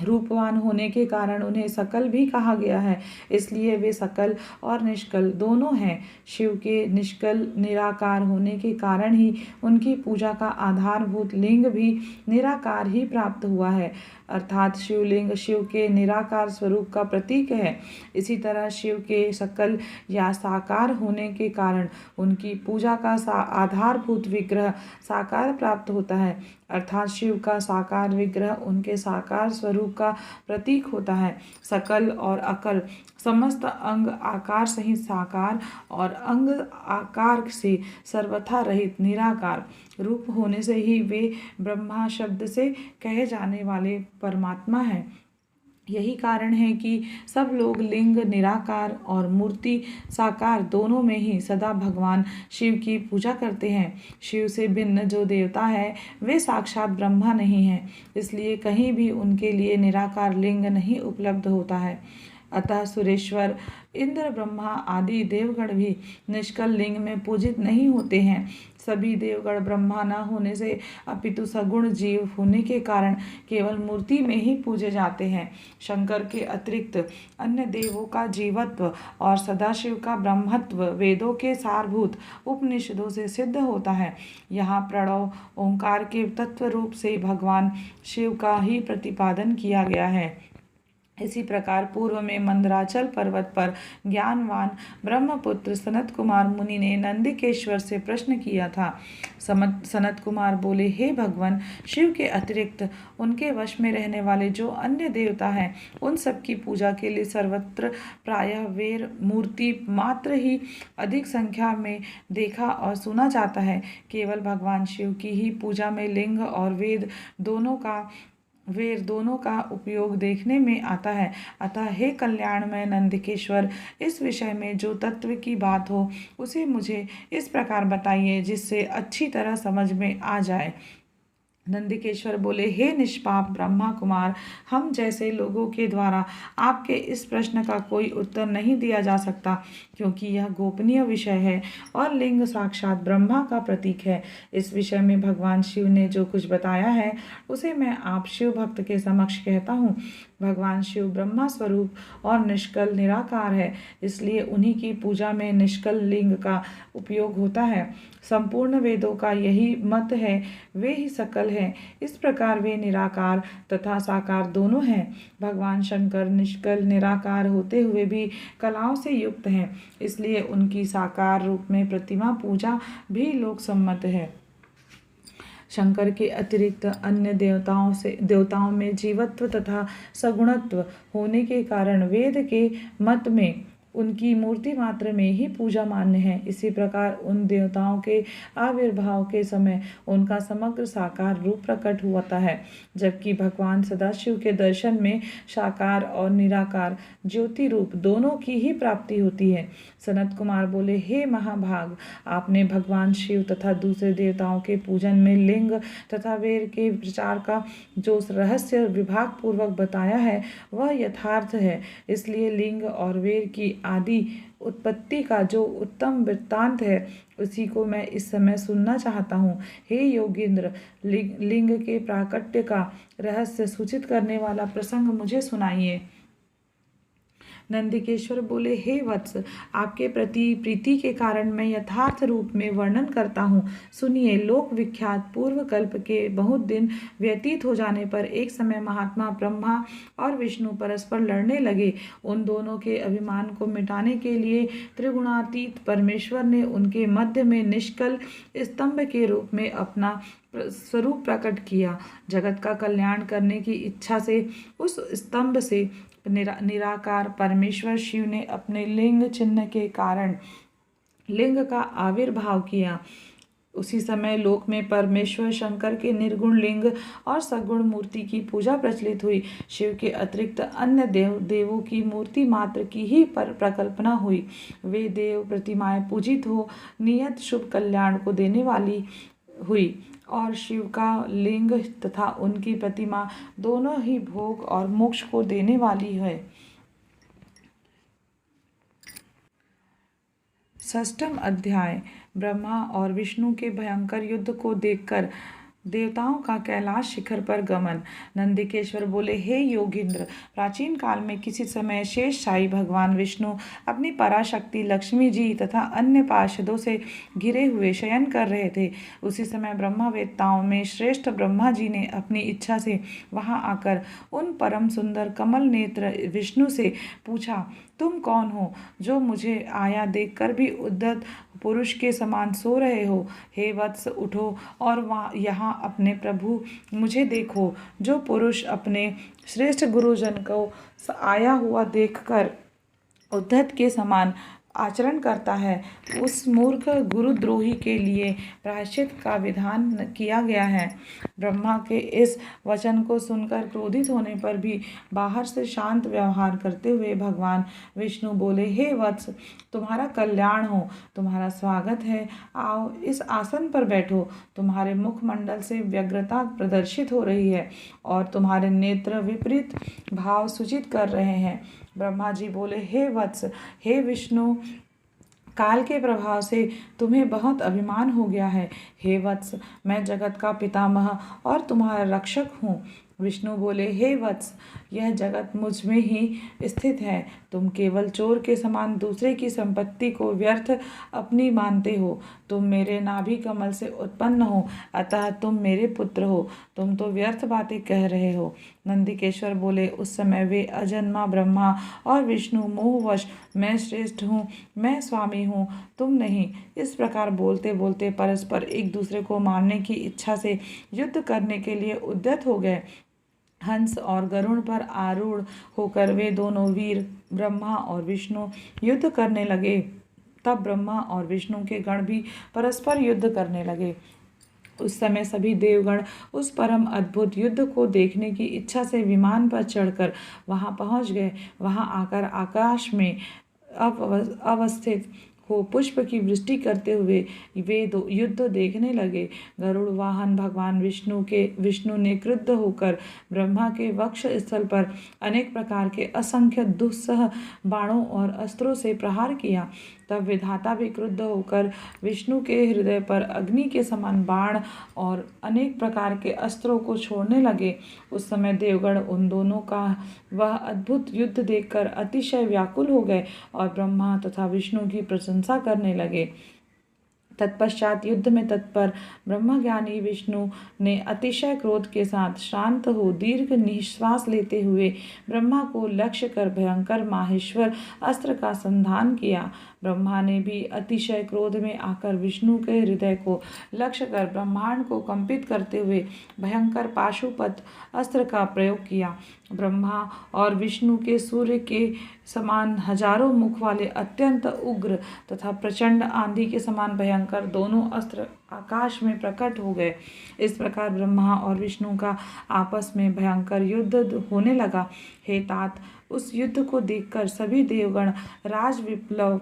A: रूपवान होने के कारण उन्हें सकल भी कहा गया है, इसलिए वे सकल और निष्कल दोनों हैं। शिव के निष्कल निराकार होने के कारण ही उनकी पूजा का आधारभूत लिंग भी निराकार ही प्राप्त हुआ है, अर्थात शिवलिंग शिव के निराकार स्वरूप का प्रतीक है। इसी तरह शिव के सकल या साकार होने के कारण उनकी पूजा का आधारभूत विग्रह साकार प्राप्त होता है, अर्थात शिव का साकार विग्रह उनके साकार स्वरूप का प्रतीक होता है। सकल और अकल समस्त अंग आकार सहित साकार और अंग आकार से सर्वथा रहित निराकार रूप होने से ही वे ब्रह्मा शब्द से कहे जाने वाले परमात्मा हैं। यही कारण है कि सब लोग लिंग निराकार और मूर्ति साकार दोनों में ही सदा भगवान शिव की पूजा करते हैं। शिव से भिन्न जो देवता है वे साक्षात ब्रह्मा नहीं हैं, इसलिए कहीं भी उनके लिए निराकार लिंग नहीं उपलब्ध होता है। अतः सुरेश्वर, इंद्र, ब्रह्मा आदि देवगण भी निष्कल लिंग में पूजित नहीं होते हैं। सभी देवगण ब्रह्मा न होने से अपितु सगुण जीव होने के कारण केवल मूर्ति में ही पूजे जाते हैं। शंकर के अतिरिक्त अन्य देवों का जीवत्व और सदाशिव का ब्रह्मत्व वेदों के सारभूत उपनिषदों से सिद्ध होता है। यहाँ प्रणव ओंकार के तत्व रूप से भगवान शिव का ही प्रतिपादन किया गया है। इसी प्रकार पूर्व में मंदराचल पर्वत पर ज्ञानवान ब्रह्मपुत्र सनत कुमार मुनि ने नंदिकेश्वर से प्रश्न किया था। सनत कुमार बोले, हे भगवान, शिव के अतिरिक्त उनके वश में रहने वाले जो अन्य देवता हैं उन सब की पूजा के लिए सर्वत्र प्रायः वेर मूर्ति मात्र ही अधिक संख्या में देखा और सुना जाता है। केवल भगवान शिव की ही पूजा में लिंग और वेद दोनों का उपयोग देखने में आता है। अतः हे कल्याणमय नंदिकेश्वर, इस विषय में जो तत्व की बात हो उसे मुझे इस प्रकार बताइए जिससे अच्छी तरह समझ में आ जाए। नंदिकेश्वर बोले, हे निष्पाप ब्रह्मा कुमार, हम जैसे लोगों के द्वारा आपके इस प्रश्न का कोई उत्तर नहीं दिया जा सकता, क्योंकि यह गोपनीय विषय है और लिंग साक्षात ब्रह्मा का प्रतीक है। इस विषय में भगवान शिव ने जो कुछ बताया है उसे मैं आप शिव भक्त के समक्ष कहता हूँ। भगवान शिव ब्रह्मा स्वरूप और निष्कल निराकार है, इसलिए उन्हीं की पूजा में निष्कल लिंग का उपयोग होता है। संपूर्ण वेदों का यही मत है, वे ही सकल हैं। इस प्रकार वे निराकार तथा साकार दोनों हैं। भगवान शंकर निष्कल निराकार होते हुए भी कलाओं से युक्त हैं, इसलिए उनकी साकार रूप में प्रतिमा पूजा भी लोक सम्मत है। शंकर के अतिरिक्त अन्य देवताओं में जीवत्व तथा सगुणत्व होने के कारण वेद के मत में उनकी मूर्ति मात्र में ही पूजा मान्य है। इसी प्रकार उन देवताओं के आविर्भाव के समय उनका समग्र साकार रूप प्रकट होता है, जबकि भगवान सदाशिव के दर्शन में साकार और निराकार ज्योति रूप दोनों की ही प्राप्ति होती है। सनत कुमार बोले, हे महाभाग, आपने भगवान शिव तथा दूसरे देवताओं के पूजन में लिंग तथा वेद के प्रचार का जो रहस्य विभाग पूर्वक बताया है वह यथार्थ है। इसलिए लिंग और वेद की आदि उत्पत्ति का जो उत्तम वृत्तांत है उसी को मैं इस समय सुनना चाहता हूँ। हे योगींद्र, लिंग के प्राकट्य का रहस्य सूचित करने वाला प्रसंग मुझे सुनाइए। नंदिकेश्वर बोले, हे वत्स, आपके प्रति प्रीति के कारण मैं यथार्थ रूप में वर्णन करता हूँ। सुनिए। लोक विख्यात पूर्व कल्प के बहुत दिन व्यतीत हो जाने पर एक समय महात्मा ब्रह्मा और विष्णु परस्पर लड़ने लगे। उन दोनों के अभिमान को मिटाने के लिए त्रिगुणातीत परमेश्वर ने उनके मध्य में निष्कल स्तंभ के रूप में अपना स्वरूप प्रकट किया। जगत का कल्याण करने की इच्छा से उस स्तंभ से निराकार परमेश्वर शिव ने अपने लिंग चिन्ह के कारण लिंग का आविर्भाव किया। उसी समय लोक में परमेश्वर शंकर के निर्गुण लिंग और सगुण मूर्ति की पूजा प्रचलित हुई। शिव के अतिरिक्त अन्य देवों की मूर्ति मात्र की ही प्रकल्पना हुई। वे देव प्रतिमाएं पूजित हो नियत शुभ कल्याण को देने वाली हुई और शिव का लिंग तथा उनकी प्रतिमा दोनों ही भोग और मोक्ष को देने वाली है। षष्ठम अध्याय। ब्रह्मा और विष्णु के भयंकर युद्ध को देखकर देवताओं का कैलाश शिखर पर गमन। नंदिकेश्वर बोले, हे योगींद्र, प्राचीन काल में किसी समय शेषशाही भगवान विष्णु अपनी पराशक्ति लक्ष्मी जी तथा अन्य पार्षदों से घिरे हुए शयन कर रहे थे। उसी समय ब्रह्मवेत्ताओं में श्रेष्ठ ब्रह्मा जी ने अपनी इच्छा से वहां आकर उन परम सुंदर कमल नेत्र विष्णु से पूछा, तुम कौन हो जो मुझे आया देखकर भी उद्धत पुरुष के समान सो रहे हो? हे वत्स, उठो और यहाँ अपने प्रभु मुझे देखो। जो पुरुष अपने श्रेष्ठ गुरुजन को आया हुआ देखकर उद्धत के समान आचरण करता है, उस मूर्ख गुरुद्रोही के लिए प्रायश्चित का विधान किया गया है। ब्रह्मा के इस वचन को सुनकर क्रोधित होने पर भी बाहर से शांत व्यवहार करते हुए भगवान विष्णु बोले, हे वत्स, तुम्हारा कल्याण हो, तुम्हारा स्वागत है। आओ इस आसन पर बैठो। तुम्हारे मुखमंडल से व्यग्रता प्रदर्शित हो रही है और तुम्हारे नेत्र विपरीत भाव सूचित कर रहे हैं। ब्रह्मा जी बोले, हे वत्स, हे विष्णु, काल के प्रभाव से तुम्हें बहुत अभिमान हो गया है। हे वत्स, मैं जगत का पितामह और तुम्हारा रक्षक हूँ। विष्णु बोले, हे वत्स, यह जगत मुझ में ही स्थित है। तुम केवल चोर के समान दूसरे की संपत्ति को व्यर्थ अपनी मानते हो। तुम मेरे नाभि कमल से उत्पन्न हो, अतः तुम मेरे पुत्र हो। तुम तो व्यर्थ बातें कह रहे हो। नंदिकेश्वर बोले, उस समय वे अजन्मा ब्रह्मा और विष्णु मोहवश मैं श्रेष्ठ हूँ, मैं स्वामी हूँ, तुम नहीं, इस प्रकार बोलते बोलते परस्पर एक दूसरे को मारने की इच्छा से युद्ध करने के लिए उद्यत हो गए। हंस और गरुड़ पर आरूढ़ होकर वे दोनों वीर ब्रह्मा और विष्णु युद्ध करने लगे। तब ब्रह्मा और विष्णु के गण भी परस्पर युद्ध करने लगे। उस समय सभी देवगण उस परम अद्भुत युद्ध को देखने की इच्छा से विमान पर चढ़कर वहां पहुंच गए। वहां आकर आकाश में अवस्थित हो पुष्प की वृष्टि करते हुए वे युद्ध देखने लगे। गरुड़ वाहन भगवान विष्णु ने क्रुद्ध होकर ब्रह्मा के वक्ष स्थल पर अनेक प्रकार के असंख्य दुस्सह बाणों और अस्त्रों से प्रहार किया। तब विधाता भी क्रुद्ध होकर विष्णु के हृदय पर अग्नि के समान बाण और अनेक प्रकार के अस्त्रों को छोड़ने लगे। उस समय देवगण उन दोनों का वह अद्भुत युद्ध देखकर अतिशय व्याकुल हो गए और ब्रह्मा तथा विष्णु की प्रशंसा करने लगे। तत्पश्चात युद्ध में तत्पर ब्रह्मज्ञानी विष्णु ने अतिशय क्रोध के साथ शांत हो दीर्घ निश्वास लेते हुए ब्रह्मा को लक्ष्य कर भयंकर माहेश्वर अस्त्र का संधान किया। ब्रह्मा ने भी अतिशय क्रोध में आकर विष्णु के हृदय को लक्ष्य कर ब्रह्मांड को कंपित करते हुए भयंकर पाशुपत अस्त्र का प्रयोग किया। ब्रह्मा और विष्णु के सूर्य के समान हजारों मुख वाले अत्यंत उग्र तथा प्रचंड आंधी के समान भयंकर दोनों अस्त्र आकाश में प्रकट हो गए। इस प्रकार ब्रह्मा और विष्णु का आपस में भयंकर युद्ध होने लगा। हे तात, उस युद्ध को देखकर सभी देवगण राज विप्लव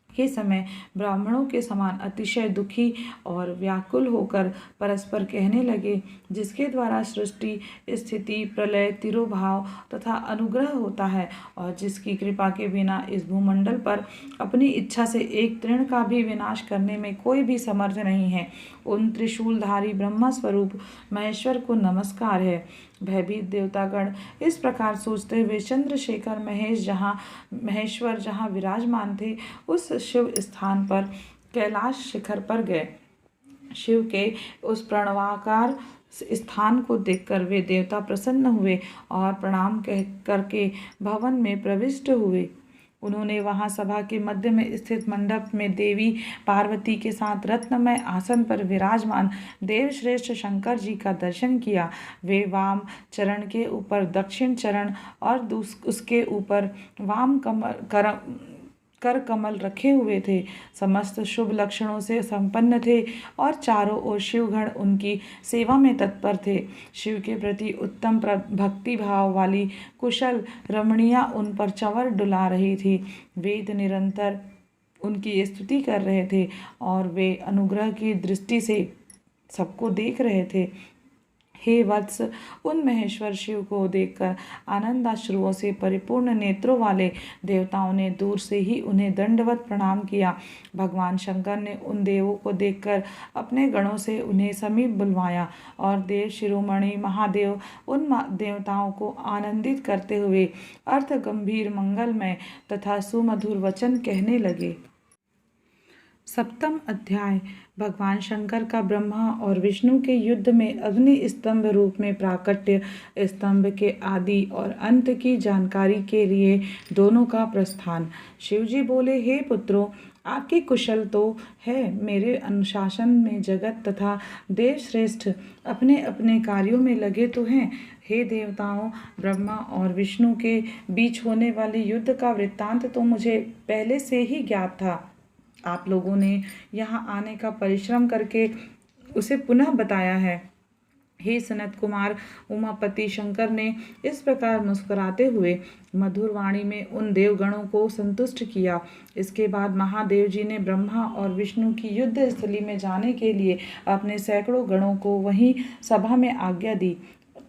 A: के समय ब्राह्मणों के समान अतिशय दुखी और व्याकुल होकर परस्पर कहने लगे, जिसके द्वारा सृष्टि, स्थिति, प्रलय, तिरोभाव तथा अनुग्रह होता है और जिसकी कृपा के बिना इस भूमंडल पर अपनी इच्छा से एक तृण का भी विनाश करने में कोई भी समर्थ नहीं है, उन त्रिशूलधारी ब्रह्म स्वरूप महेश्वर को नमस्कार है। भयभीत देवतागण इस प्रकार सोचते हुए चंद्रशेखर महेश्वर जहाँ विराजमान थे उस शिव स्थान पर कैलाश शिखर पर गए। शिव के उस प्रणवाकार स्थान को देखकर वे देवता प्रसन्न हुए और प्रणाम करके भवन में प्रविष्ट हुए। उन्होंने वहां सभा के मध्य में स्थित मंडप में देवी पार्वती के साथ रत्नमय आसन पर विराजमान देवश्रेष्ठ शंकर जी का दर्शन किया। वे वाम चरण के ऊपर दक्षिण चरण और उसके ऊपर वाम कर कमल रखे हुए थे। समस्त शुभ लक्षणों से संपन्न थे और चारों ओर शिवगण उनकी सेवा में तत्पर थे। शिव के प्रति उत्तम भक्ति भाव वाली कुशल रमणियां उन पर चंवर डुला रही थी। वेद निरंतर उनकी स्तुति कर रहे थे और वे अनुग्रह की दृष्टि से सबको देख रहे थे। हे वत्स, उन महेश्वर शिव को देखकर आनंदाश्रुओं से परिपूर्ण नेत्रों वाले देवताओं ने दूर से ही उन्हें दंडवत प्रणाम किया। भगवान शंकर ने उन देवों को देखकर अपने गणों से उन्हें समीप बुलवाया और देव शिरोमणि महादेव उन देवताओं को आनंदित करते हुए अर्थ गंभीर मंगलमय तथा सुमधुर वचन कहने लगे। सप्तम अध्याय। भगवान शंकर का ब्रह्मा और विष्णु के युद्ध में अग्नि स्तंभ रूप में प्राकट्य, स्तंभ के आदि और अंत की जानकारी के लिए दोनों का प्रस्थान। शिवजी बोले, हे पुत्रों, आपकी कुशल तो है, मेरे अनुशासन में जगत तथा देव श्रेष्ठ अपने अपने कार्यों में लगे तो हैं। हे देवताओं, ब्रह्मा और विष्णु के बीच होने वाले युद्ध का वृत्तांत तो मुझे पहले से ही ज्ञात था। आप लोगों ने यहाँ आने का परिश्रम करके उसे पुनः बताया है। हे सनत कुमार, उमापति शंकर ने इस प्रकार मुस्कुराते हुए मधुर वाणी में उन देवगणों को संतुष्ट किया। इसके बाद महादेव जी ने ब्रह्मा और विष्णु की युद्ध स्थली में जाने के लिए अपने सैकड़ों गणों को वहीं सभा में आज्ञा दी।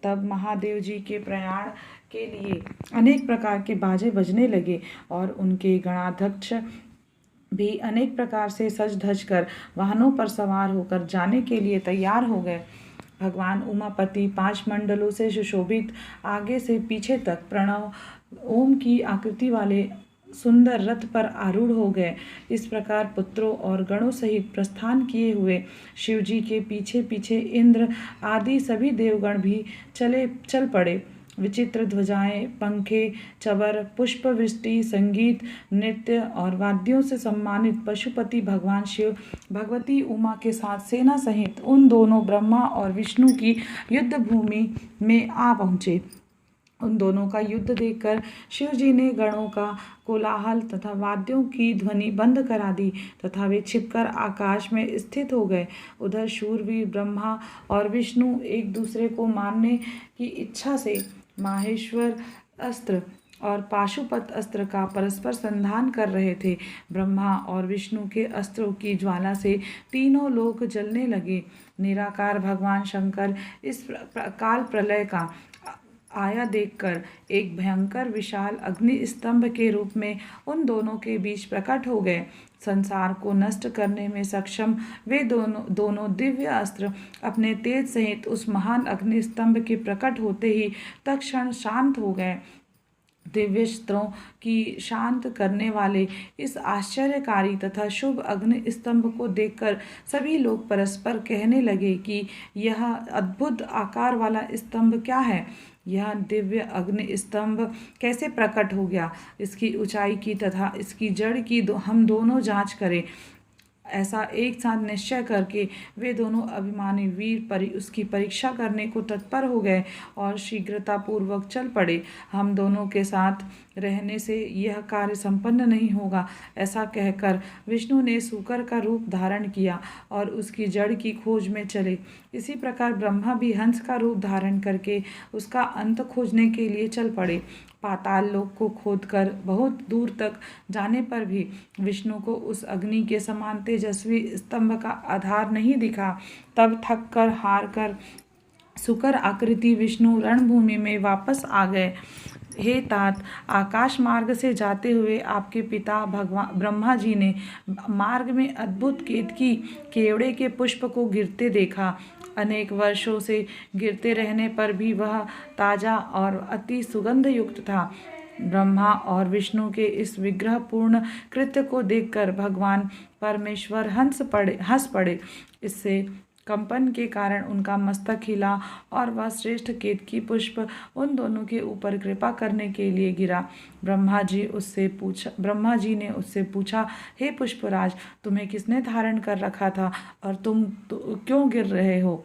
A: तब महादेव जी के प्रयाण के लिए अनेक प्रकार के बाजे बजने लगे और उनके गणाध्यक्ष भी अनेक प्रकार से सज धज कर वाहनों पर सवार होकर जाने के लिए तैयार हो गए। भगवान उमापति 5 मंडलों से सुशोभित आगे से पीछे तक प्रणव ओम की आकृति वाले सुंदर रथ पर आरूढ़ हो गए। इस प्रकार पुत्रों और गणों सहित प्रस्थान किए हुए शिवजी के पीछे पीछे इंद्र आदि सभी देवगण भी चल पड़े। विचित्र ध्वजाएं, पंखे, चवर, पुष्प वृष्टि, संगीत, नृत्य और वाद्यों से सम्मानित पशुपति भगवान शिव भगवती उमा के साथ सेना सहित उन दोनों ब्रह्मा और विष्णु की युद्ध भूमि में आ पहुँचे। उन दोनों का युद्ध देखकर शिव जी ने गणों का कोलाहल तथा वाद्यों की ध्वनि बंद करा दी तथा वे छिपकर आकाश में स्थित हो गए। उधर शूरवीर ब्रह्मा और विष्णु एक दूसरे को मारने की इच्छा से माहेश्वर अस्त्र और पाशुपत अस्त्र का परस्पर संधान कर रहे थे। ब्रह्मा और विष्णु के अस्त्रों की ज्वाला से तीनों लोक जलने लगे। निराकार भगवान शंकर इस काल प्रलय का आया देखकर एक भयंकर विशाल अग्नि स्तंभ के रूप में उन दोनों के बीच प्रकट हो गए। संसार को नष्ट करने में सक्षम वे दोनों दिव्य अस्त्र अपने तेज सहित उस महान अग्नि स्तंभ के प्रकट होते ही तत्क्षण शांत हो गए। दिव्यस्त्रों की शांत करने वाले इस आश्चर्यकारी तथा शुभ अग्नि स्तंभ को देखकर सभी लोग परस्पर कहने लगे कि यह अद्भुत आकार वाला स्तंभ क्या है। यह दिव्य अग्नि स्तंभ कैसे प्रकट हो गया, इसकी ऊंचाई की तथा इसकी जड़ की हम दोनों जांच करें। ऐसा एक साथ निश्चय करके वे दोनों अभिमानी वीर उसकी परीक्षा करने को तत्पर हो गए और शीघ्रतापूर्वक चल पड़े। हम दोनों के साथ रहने से यह कार्य संपन्न नहीं होगा, ऐसा कहकर विष्णु ने सूकर का रूप धारण किया और उसकी जड़ की खोज में चले। इसी प्रकार ब्रह्मा भी हंस का रूप धारण करके उसका अंत खोजने के लिए चल पड़े। पाताल लोक को खोदकर बहुत दूर तक जाने पर भी विष्णु को उस अग्नि के समान तेजस्वी स्तंभ का आधार नहीं दिखा। तब थक कर हार कर सुकर आकृति विष्णु रणभूमि में वापस आ गए। हे तात, आकाश मार्ग से जाते हुए आपके पिता भगवान ब्रह्मा जी ने मार्ग में अद्भुत केतकी केवड़े के पुष्प को गिरते देखा। अनेक वर्षों से गिरते रहने पर भी वह ताजा और अति सुगंध युक्त था। ब्रह्मा और विष्णु के इस विग्रह पूर्ण कृत्य को देखकर भगवान परमेश्वर हंस पड़े। इससे कंपन के कारण उनका मस्तक हिला और वह श्रेष्ठ केतकी पुष्प उन दोनों के ऊपर कृपा करने के लिए गिरा। ब्रह्मा जी ने उससे पूछा, हे पुष्पराज, तुम्हें किसने धारण कर रखा था और तुम क्यों गिर रहे हो?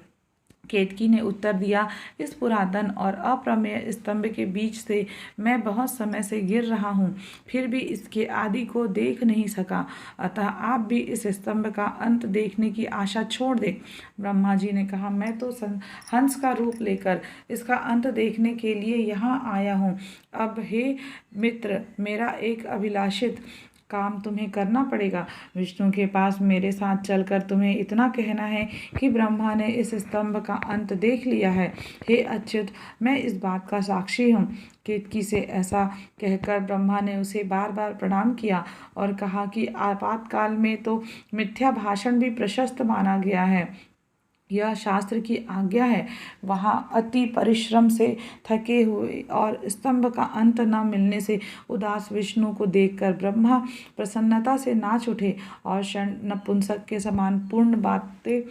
A: केतकी ने उत्तर दिया, इस पुरातन और अप्रमेय स्तंभ के बीच से मैं बहुत समय से गिर रहा हूँ, फिर भी इसके आदि को देख नहीं सका, अतः आप भी इस स्तंभ का अंत देखने की आशा छोड़ दें। ब्रह्मा जी ने कहा, मैं तो हंस का रूप लेकर इसका अंत देखने के लिए यहाँ आया हूँ। अब हे मित्र, मेरा एक अभिलाषित काम तुम्हें करना पड़ेगा। विष्णु के पास मेरे साथ चलकर तुम्हें इतना कहना है कि ब्रह्मा ने इस स्तंभ का अंत देख लिया है। हे अच्युत, मैं इस बात का साक्षी हूँ। केतकी से ऐसा कहकर ब्रह्मा ने उसे बार बार प्रणाम किया और कहा कि आपातकाल में तो मिथ्या भाषण भी प्रशस्त माना गया है। यह शास्त्र की आज्ञा है। वहाँ अति परिश्रम से थके हुए और स्तंभ का अंत न मिलने से उदास विष्णु को देखकर ब्रह्मा प्रसन्नता से नाच उठे और क्षण नपुंसक के समान पूर्ण बातें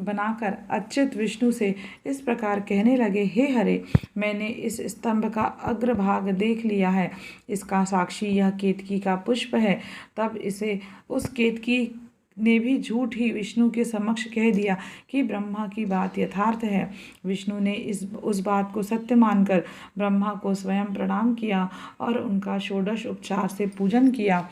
A: बनाकर अच्युत विष्णु से इस प्रकार कहने लगे, हे हरे, मैंने इस स्तंभ का अग्रभाग देख लिया है। इसका साक्षी यह केतकी का पुष्प है। तब इसे उस केतकी ने भी झूठ ही विष्णु के समक्ष कह दिया कि ब्रह्मा की बात यथार्थ है। विष्णु ने उस बात को सत्य मानकर ब्रह्मा को स्वयं प्रणाम किया और उनका षोडश उपचार से पूजन किया।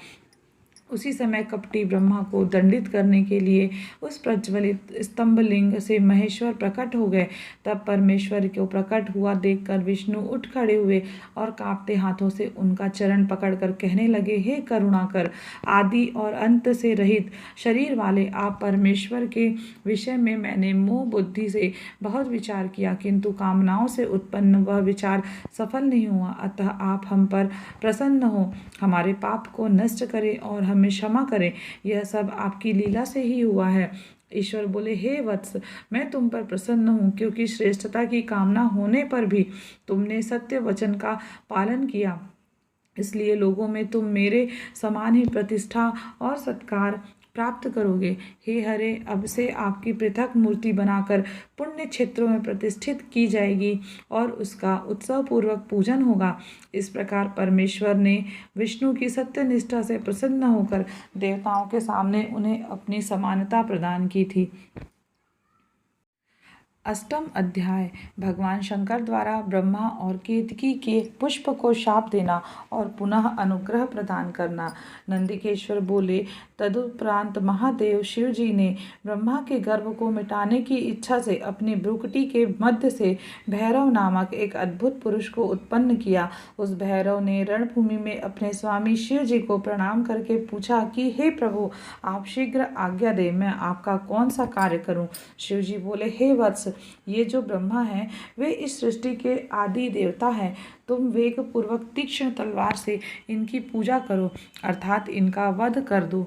A: उसी समय कपटी ब्रह्मा को दंडित करने के लिए उस प्रज्वलित स्तंभलिंग से महेश्वर प्रकट हो गए। तब परमेश्वर को प्रकट हुआ देखकर विष्णु उठ खड़े हुए और कांपते हाथों से उनका चरण पकड़कर कहने लगे, हे करुणाकर, आदि और अंत से रहित शरीर वाले आप परमेश्वर के विषय में मैंने मोह बुद्धि से बहुत विचार किया, किंतु कामनाओं से उत्पन्न वह विचार सफल नहीं हुआ। अतः आप हम पर प्रसन्न हो, हमारे पाप को नष्ट करें और हमें क्षमा करें। यह सब आपकी लीला से ही हुआ है। ईश्वर बोले, हे वत्स, मैं तुम पर प्रसन्न हूँ, क्योंकि श्रेष्ठता की कामना होने पर भी तुमने सत्य वचन का पालन किया। इसलिए लोगों में तुम मेरे समान ही प्रतिष्ठा और सत्कार प्राप्त करोगे। हे हरे, अब से आपकी पृथक मूर्ति बनाकर पुण्य क्षेत्रों में प्रतिष्ठित की जाएगी और उसका उत्सव पूर्वक पूजन होगा। इस प्रकार परमेश्वर ने विष्णु की सत्यनिष्ठा से प्रसन्न होकर देवताओं के सामने उन्हें अपनी समानता प्रदान की थी। अष्टम अध्याय। भगवान शंकर द्वारा ब्रह्मा और केतकी के पुष्प को शाप देना और पुनः अनुग्रह प्रदान करना। नंदिकेश्वर बोले, तदुपरांत महादेव शिव जी ने ब्रह्मा के गर्भ को मिटाने की इच्छा से अपनी भ्रुकुटी के मध्य से भैरव नामक एक अद्भुत पुरुष को उत्पन्न किया। उस भैरव ने रणभूमि में अपने स्वामी शिव जी को प्रणाम करके पूछा कि हे प्रभु, आप शीघ्र आज्ञा दें, मैं आपका कौन सा कार्य करूं। शिव जी बोले, हे वत्स, ये जो ब्रह्मा हैं वे इस सृष्टि के आदि देवता हैं। तुम वेग पूर्वक तीक्ष्ण तलवार से इनकी पूजा करो, अर्थात इनका वध कर दो।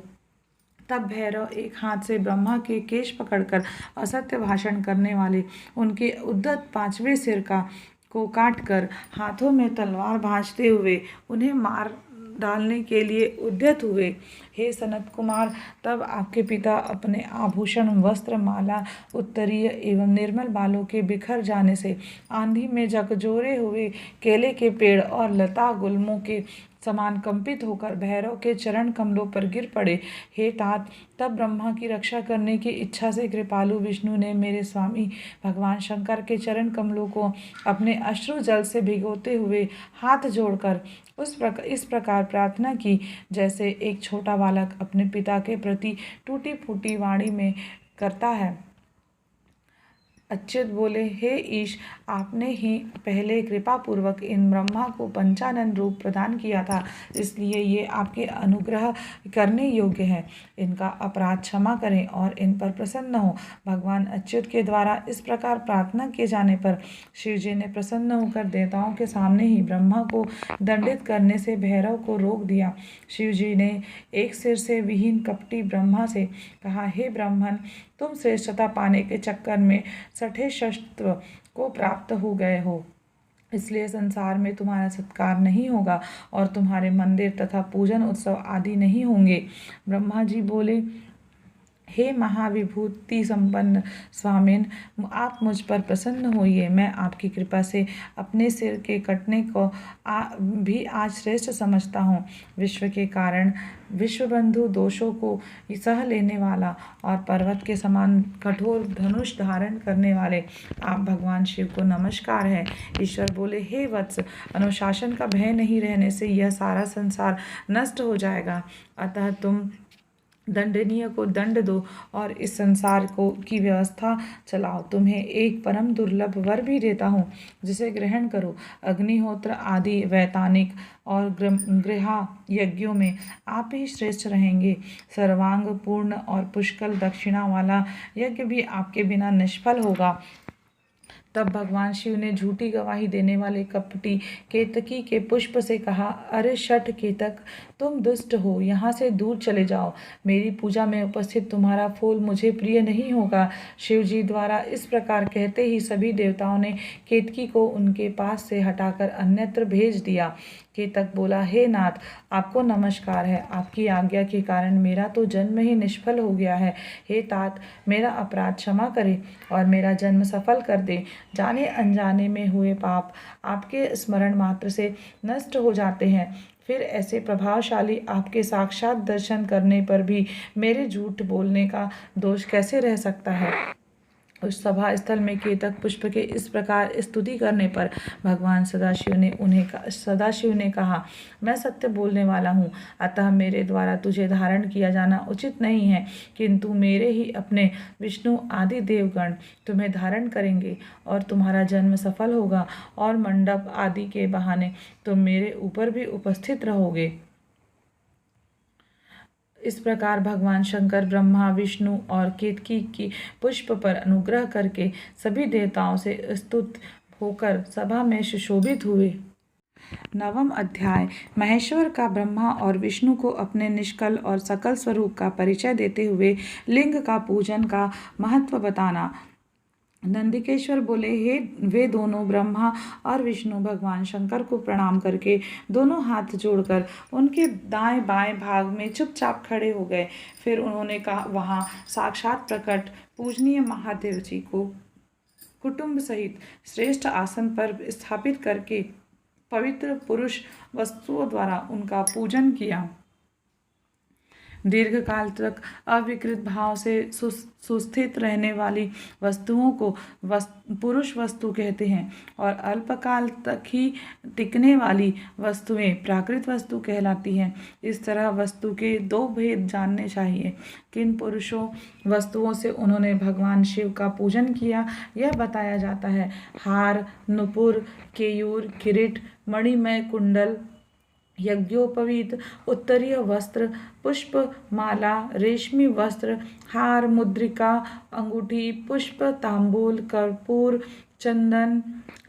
A: तब भैरव एक हाथ से ब्रह्मा के केश पकड़कर असत्य भाषण करने वाले उनके उद्धत 5वें सिर को काटकर हाथों में तलवार भांजते हुए उन्हें मार डालने के लिए उद्यत हुए। हे सनत कुमार, तब आपके पिता अपने आभूषण, वस्त्र, माला, उत्तरीय एवं निर्मल बालों के बिखर जाने से आंधी में झकझोरे हुए केले के पेड़ और लता गुल्मों के समान कंपित होकर भैरव के चरण कमलों पर गिर पड़े। हे तात, तब ब्रह्मा की रक्षा करने की इच्छा से कृपालु विष्णु ने मेरे स्वामी भगवान शंकर के चरण कमलों को अपने अश्रु जल से भिगोते हुए हाथ जोड़कर इस प्रकार प्रार्थना की, जैसे एक छोटा बालक अपने पिता के प्रति टूटी फूटी वाणी में करता है। अच्युत बोले, हे ईश, आपने ही पहले कृपा पूर्वक इन ब्रह्मा को पंचानन रूप प्रदान किया था, इसलिए ये आपके अनुग्रह करने योग्य है। इनका अपराध क्षमा करें और इन पर प्रसन्न हो। भगवान अच्युत के द्वारा इस प्रकार प्रार्थना किए जाने पर शिव जी ने प्रसन्न होकर देवताओं के सामने ही ब्रह्मा को दंडित करने से भैरव को रोक दिया। शिव जी ने एक सिर से विहीन कपटी ब्रह्मा से कहा, हे ब्राह्मण, तुम श्रेष्ठता पाने के चक्कर में छठे शस्त्र को प्राप्त हो गए हो, इसलिए संसार में तुम्हारा सत्कार नहीं होगा और तुम्हारे मंदिर तथा पूजन उत्सव आदि नहीं होंगे। ब्रह्मा जी बोले, हे महाविभूति संपन्न स्वामिन, आप मुझ पर प्रसन्न होइए। मैं आपकी कृपा से अपने सिर के कटने को भी आज श्रेष्ठ समझता हूँ। विश्व के कारण विश्वबंधु दोषों को सह लेने वाला और पर्वत के समान कठोर धनुष धारण करने वाले आप भगवान शिव को नमस्कार है। ईश्वर बोले, हे वत्स, अनुशासन का भय नहीं रहने से यह सारा संसार नष्ट हो जाएगा। अतः तुम दंडनीय को दंड दो और इस संसार को की व्यवस्था चलाओ। तुम्हें एक परम दुर्लभ वर भी देता हूँ, जिसे ग्रहण करो। अग्निहोत्र आदि वैतानिक और गृह यज्ञों में आप ही श्रेष्ठ रहेंगे। सर्वांग पूर्ण और पुष्कल दक्षिणा वाला यज्ञ भी आपके बिना निष्फल होगा। तब भगवान शिव ने झूठी गवाही देने वाले कपटी केतकी के पुष्प से कहा, अरे शठ केतक, तुम दुष्ट हो, यहाँ से दूर चले जाओ। मेरी पूजा में उपस्थित तुम्हारा फूल मुझे प्रिय नहीं होगा। शिव जी द्वारा इस प्रकार कहते ही सभी देवताओं ने केतकी को उनके पास से हटाकर अन्यत्र भेज दिया। केतक बोला, हे नाथ, आपको नमस्कार है। आपकी आज्ञा के कारण मेरा तो जन्म ही निष्फल हो गया है। हे तात, मेरा अपराध क्षमा करे और मेरा जन्म सफल कर दे। जाने अनजाने में हुए पाप आपके स्मरण मात्र से नष्ट हो जाते हैं। फिर ऐसे प्रभावशाली आपके साक्षात दर्शन करने पर भी मेरे झूठ बोलने का दोष कैसे रह सकता है। उस सभा स्थल में केतक पुष्प के इस प्रकार स्तुति करने पर भगवान सदाशिव ने कहा, मैं सत्य बोलने वाला हूँ, अतः मेरे द्वारा तुझे धारण किया जाना उचित नहीं है, किंतु मेरे ही अपने विष्णु आदि देवगण तुम्हें धारण करेंगे और तुम्हारा जन्म सफल होगा और मंडप आदि के बहाने तुम मेरे ऊपर भी उपस्थित रहोगे। इस प्रकार भगवान शंकर ब्रह्मा, विष्णु और केतकी की पुष्प पर अनुग्रह करके सभी देवताओं से स्तुत होकर सभा में सुशोभित हुए। नवम अध्याय। महेश्वर का ब्रह्मा और विष्णु को अपने निष्कल और सकल स्वरूप का परिचय देते हुए लिंग का पूजन का महत्व बताना। नंदिकेश्वर बोले, हे वे दोनों ब्रह्मा और विष्णु भगवान शंकर को प्रणाम करके दोनों हाथ जोड़कर उनके दाएं बाएं भाग में चुपचाप खड़े हो गए। फिर उन्होंने कहा, वहां साक्षात प्रकट पूजनीय महादेव जी को कुटुंब सहित श्रेष्ठ आसन पर स्थापित करके पवित्र पुरुष वस्तुओं द्वारा उनका पूजन किया। दीर्घ काल तक अविकृत भाव से सुस्थित रहने वाली वस्तुओं को पुरुष वस्तु कहते हैं और अल्पकाल तक ही टिकने वाली वस्तुएं प्राकृत वस्तु कहलाती हैं। इस तरह वस्तु के दो भेद जानने चाहिए। किन पुरुषों वस्तुओं से उन्होंने भगवान शिव का पूजन किया, यह बताया जाता है। हार, नुपुर, केयूर, किरीट, मणिमय कुंडल, यज्ञोपवीत, उत्तरीय वस्त्र, पुष्प माला, रेशमी वस्त्र, हार, मुद्रिका, अंगूठी, पुष्प, तांबूल, कर्पूर, चंदन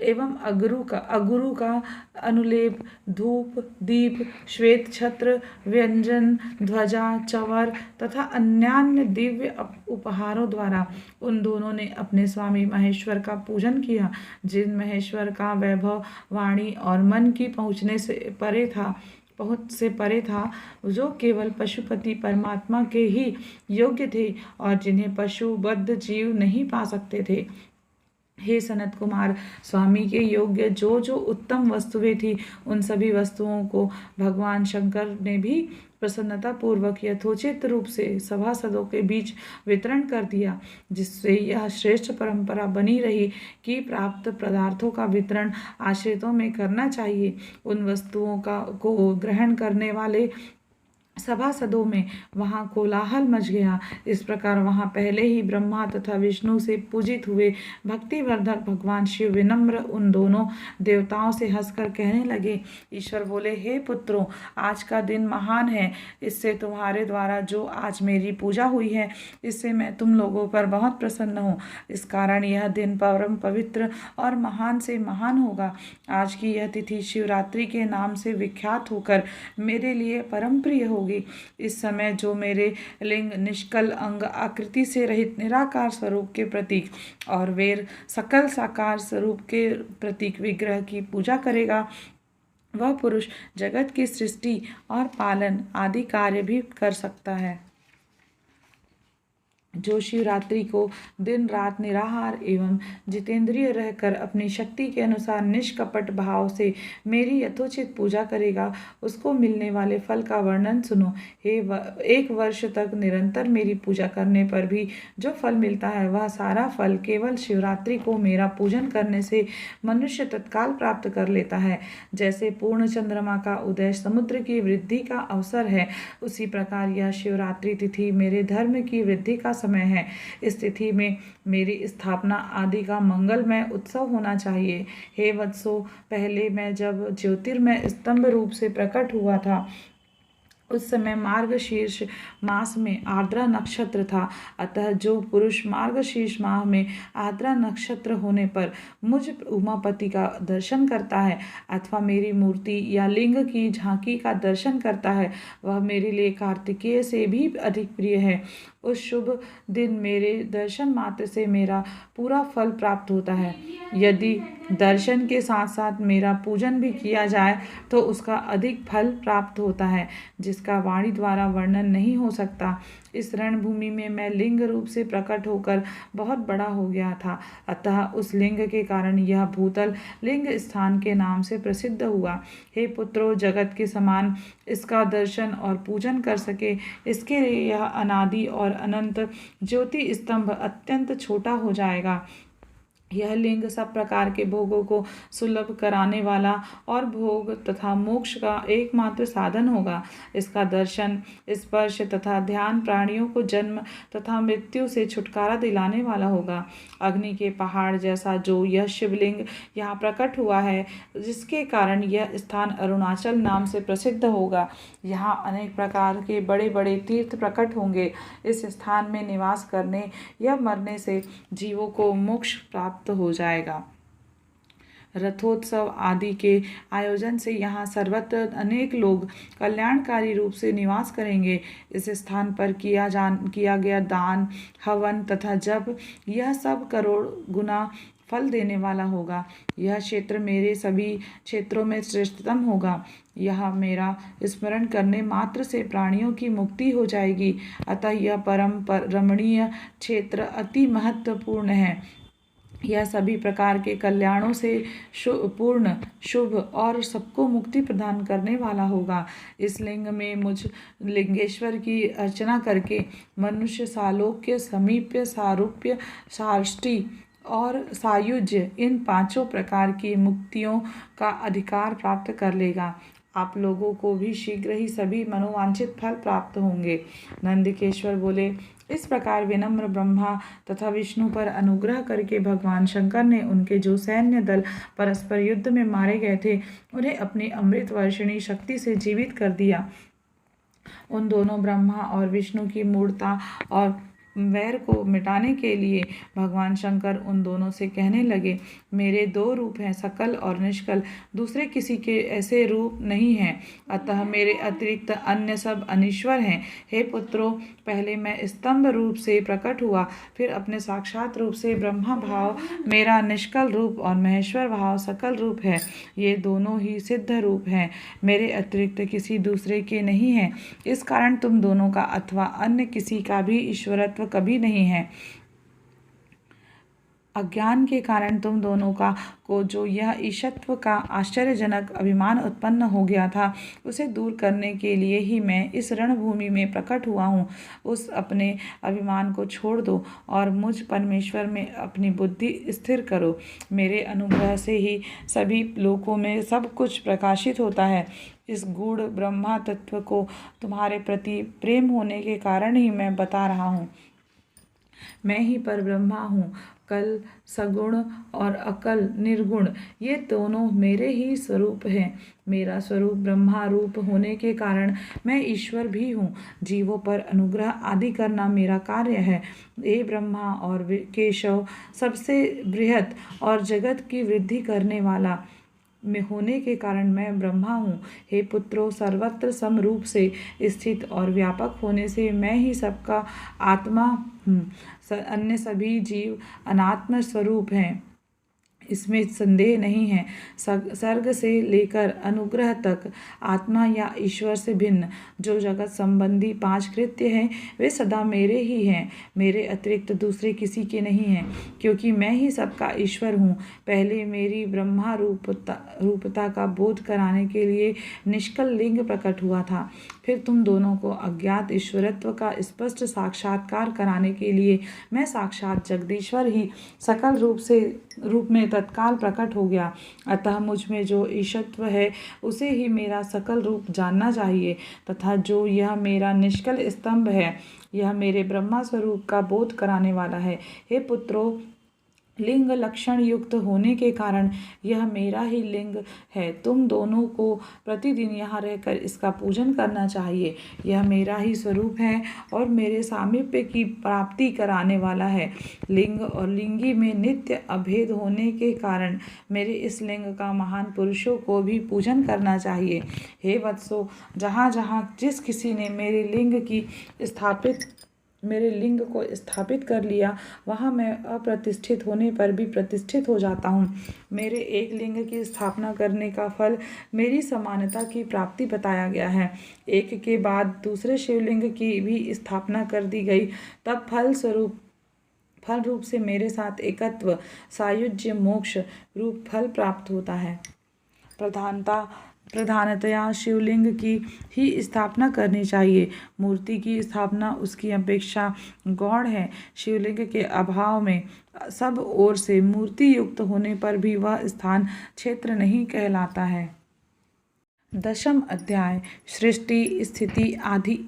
A: एवं अगुरु का अनुलेप, धूप, दीप, श्वेत छत्र, व्यंजन, ध्वजा, चवर तथा अन्यान्य दिव्य उपहारों द्वारा उन दोनों ने अपने स्वामी महेश्वर का पूजन किया। जिन महेश्वर का वैभव वाणी और मन की पहुँच से परे था, जो केवल पशुपति परमात्मा के ही योग्य थे और जिन्हें पशुबद्ध जीव नहीं पा सकते थे। हे सनत कुमार, स्वामी के योग्य जो जो उत्तम वस्तुएं थी, उन सभी वस्तुओं को भगवान शंकर ने भी प्रसन्नता पूर्वक यथोचित रूप से सभासदों के बीच वितरण कर दिया, जिससे यह श्रेष्ठ परंपरा बनी रही कि प्राप्त पदार्थों का वितरण आश्रितों में करना चाहिए। उन वस्तुओं को ग्रहण करने वाले सभासदों में वहाँ कोलाहल मच गया। इस प्रकार वहाँ पहले ही ब्रह्मा तथा विष्णु से पूजित हुए भक्तिवर्धक भगवान शिव विनम्र उन दोनों देवताओं से हंसकर कहने लगे। ईश्वर बोले, हे पुत्रों, आज का दिन महान है। इससे तुम्हारे द्वारा जो आज मेरी पूजा हुई है, इससे मैं तुम लोगों पर बहुत प्रसन्न हूँ। इस कारण यह दिन परम पवित्र और महान से महान होगा। आज की यह तिथि शिवरात्रि के नाम से विख्यात होकर मेरे लिए परम प्रिय होगी। इस समय जो मेरे लिंग, निष्कल अंग, आकृति से रहित निराकार स्वरूप के प्रतीक और वेर सकल साकार स्वरूप के प्रतीक विग्रह की पूजा करेगा, वह पुरुष जगत की सृष्टि और पालन आदि कार्य भी कर सकता है। जो शिवरात्रि को दिन रात निराहार एवं जितेंद्रिय रहकर अपनी शक्ति के अनुसार निष्कपट भाव से मेरी यथोचित पूजा करेगा, उसको मिलने वाले फल का वर्णन सुनो। एक वर्ष तक निरंतर मेरी पूजा करने पर भी जो फल मिलता है, वह सारा फल केवल शिवरात्रि को मेरा पूजन करने से मनुष्य तत्काल प्राप्त कर लेता है। जैसे पूर्ण चंद्रमा का उदय समुद्र की वृद्धि का अवसर है, उसी प्रकार यह शिवरात्रि तिथि मेरे धर्म की वृद्धि का समय है। इस तिथि में मेरी स्थापना आदि का मंगलमय उत्सव होना चाहिए। हे वत्सो, पहले मैं जब ज्योतिर्मय स्तंभ रूप से प्रकट हुआ था, उस समय मार्गशीर्ष मास में आर्द्रा नक्षत्र था। अतः जो पुरुष मार्गशीर्ष माह में आर्द्रा नक्षत्र होने पर मुझ उमापति का दर्शन करता है अथवा मेरी मूर्ति या लिंग की झांकी का दर्शन करता है, वह मेरे लिए कार्तिकेय से भी अधिक प्रिय है। उस शुभ दिन मेरे दर्शन मात्र से मेरा पूरा फल प्राप्त होता है। यदि दर्शन के साथ साथ मेरा पूजन भी किया जाए तो उसका अधिक फल प्राप्त होता है, जिसका वाणी द्वारा वर्णन नहीं हो सकता। इस रणभूमि में मैं लिंग रूप से प्रकट होकर बहुत बड़ा हो गया था, अतः उस लिंग के कारण यह भूतल लिंग स्थान के नाम से प्रसिद्ध हुआ। हे पुत्रों, जगत के समान इसका दर्शन और पूजन कर सके, इसके लिए यह अनादि और अनंत ज्योति स्तंभ अत्यंत छोटा हो जाएगा। यह लिंग सब प्रकार के भोगों को सुलभ कराने वाला और भोग तथा मोक्ष का एकमात्र साधन होगा। इसका दर्शन, स्पर्श तथा ध्यान प्राणियों को जन्म तथा मृत्यु से छुटकारा दिलाने वाला होगा। अग्नि के पहाड़ जैसा जो यह शिवलिंग यहाँ प्रकट हुआ है, जिसके कारण यह स्थान अरुणाचल नाम से प्रसिद्ध होगा। यहाँ अनेक प्रकार के बड़े बड़े तीर्थ प्रकट होंगे। इस स्थान में निवास करने या मरने से जीवों को मोक्ष प्राप्त हो जाएगा। रथोत्सव आदि के आयोजन से यहाँ सर्वत्र अनेक लोग कल्याणकारी रूप से निवास करेंगे। इस स्थान पर किया गया दान, हवन तथा जप, यह सब करोड़ गुना फल देने वाला होगा। यह क्षेत्र मेरे सभी क्षेत्रों में श्रेष्ठतम होगा। यह मेरा स्मरण करने मात्र से प्राणियों की मुक्ति हो जाएगी। अतः यह परम रमणीय क्षेत्र अति महत्वपूर्ण है। यह सभी प्रकार के कल्याणों से पूर्ण, शुभ और सबको मुक्ति प्रदान करने वाला होगा। इस लिंग में मुझ लिंगेश्वर की अर्चना करके मनुष्य सालोक्य, समीप्य, सारूप्य, साष्टी और सायुज्य, इन पांचों प्रकार की मुक्तियों का अधिकार प्राप्त कर लेगा। आप लोगों को भी शीघ्र ही सभी मनोवांछित फल प्राप्त होंगे। नंदिकेश्वर बोले, इस प्रकार विनम्र ब्रह्मा तथा विष्णु पर अनुग्रह करके भगवान शंकर ने उनके जो सैन्य दल परस्पर युद्ध में मारे गए थे, उन्हें अपनी अमृत वर्षिणी शक्ति से जीवित कर दिया। उन दोनों ब्रह्मा और विष्णु की मूर्ता और वैर को मिटाने के लिए भगवान शंकर उन दोनों से कहने लगे, मेरे दो रूप हैं, सकल और निष्कल, दूसरे किसी के ऐसे रूप नहीं हैं, अतः मेरे अतिरिक्त अन्य सब अनीश्वर हैं। हे पुत्रों, पहले मैं स्तंभ रूप से प्रकट हुआ, फिर अपने साक्षात रूप से ब्रह्मा भाव मेरा निष्कल रूप और महेश्वर भाव सकल रूप है। ये दोनों ही सिद्ध रूप हैं, मेरे अतिरिक्त किसी दूसरे के नहीं हैं। इस कारण तुम दोनों का अथवा अन्य किसी का भी ईश्वरत्व कभी नहीं है। अज्ञान के कारण तुम दोनों को जो यह ईशत्व का आश्चर्यजनक अभिमान उत्पन्न हो गया था, उसे दूर करने के लिए ही मैं इस रणभूमि में प्रकट हुआ हूँ। उस अपने अभिमान को छोड़ दो और मुझ परमेश्वर में अपनी बुद्धि स्थिर करो। मेरे अनुग्रह से ही सभी लोकों में सब कुछ प्रकाशित होता है। इस गूढ़ ब्रह्मा तत्व को तुम्हारे प्रति प्रेम होने के कारण ही मैं बता रहा हूँ। मैं ही परब्रह्मा हूँ। कल सगुण और अकल निर्गुण, ये दोनों मेरे ही स्वरूप हैं। मेरा स्वरूप ब्रह्मा रूप होने के कारण मैं ईश्वर भी हूँ। जीवों पर अनुग्रह आदि करना मेरा कार्य है। ये ब्रह्मा और केशव सबसे बृहत और जगत की वृद्धि करने वाला में होने के कारण मैं ब्रह्मा हूँ। हे पुत्रों, सर्वत्र समरूप से स्थित और व्यापक होने से मैं ही सबका आत्मा हूँ। अन्य सभी जीव अनात्म स्वरूप हैं। इसमें संदेह नहीं है। सर्ग से लेकर अनुग्रह तक आत्मा या ईश्वर से भिन्न जो जगत संबंधी 5 कृत्य हैं वे सदा मेरे ही हैं, मेरे अतिरिक्त दूसरे किसी के नहीं हैं, क्योंकि मैं ही सबका ईश्वर हूँ। पहले मेरी ब्रह्मा रूपता का बोध कराने के लिए निष्कल लिंग प्रकट हुआ था, फिर तुम दोनों को अज्ञात ईश्वरत्व का स्पष्ट साक्षात्कार कराने के लिए मैं साक्षात जगदीश्वर ही सकल रूप में तत्काल प्रकट हो गया। अतः मुझ में जो ईशत्व है उसे ही मेरा सकल रूप जानना चाहिए, तथा जो यह मेरा निष्कल स्तंभ है यह मेरे ब्रह्मा स्वरूप का बोध कराने वाला है। हे पुत्रों, लिंग लक्षण युक्त होने के कारण यह मेरा ही लिंग है। तुम दोनों को प्रतिदिन यहाँ रहकर इसका पूजन करना चाहिए। यह मेरा ही स्वरूप है और मेरे सामीप्य की प्राप्ति कराने वाला है। लिंग और लिंगी में नित्य अभेद होने के कारण मेरे इस लिंग का महान पुरुषों को भी पूजन करना चाहिए। हे वत्सो, जहाँ जहाँ जिस किसी ने मेरे लिंग को स्थापित कर लिया वहाँ मैं अप्रतिष्ठित होने पर भी प्रतिष्ठित हो जाता हूँ। मेरे एक लिंग की स्थापना करने का फल मेरी समानता की प्राप्ति बताया गया है। एक के बाद दूसरे शिवलिंग की भी स्थापना कर दी गई, तब फल रूप से मेरे साथ एकत्व सायुज्य मोक्ष रूप फल प्राप्त होता है। प्रधानतया शिवलिंग की ही स्थापना करनी चाहिए। मूर्ति की स्थापना उसकी अपेक्षा गौण है। शिवलिंग के अभाव में सब ओर से मूर्ति युक्त होने पर भी वह स्थान क्षेत्र नहीं कहलाता है। 10वां अध्याय सृष्टि स्थिति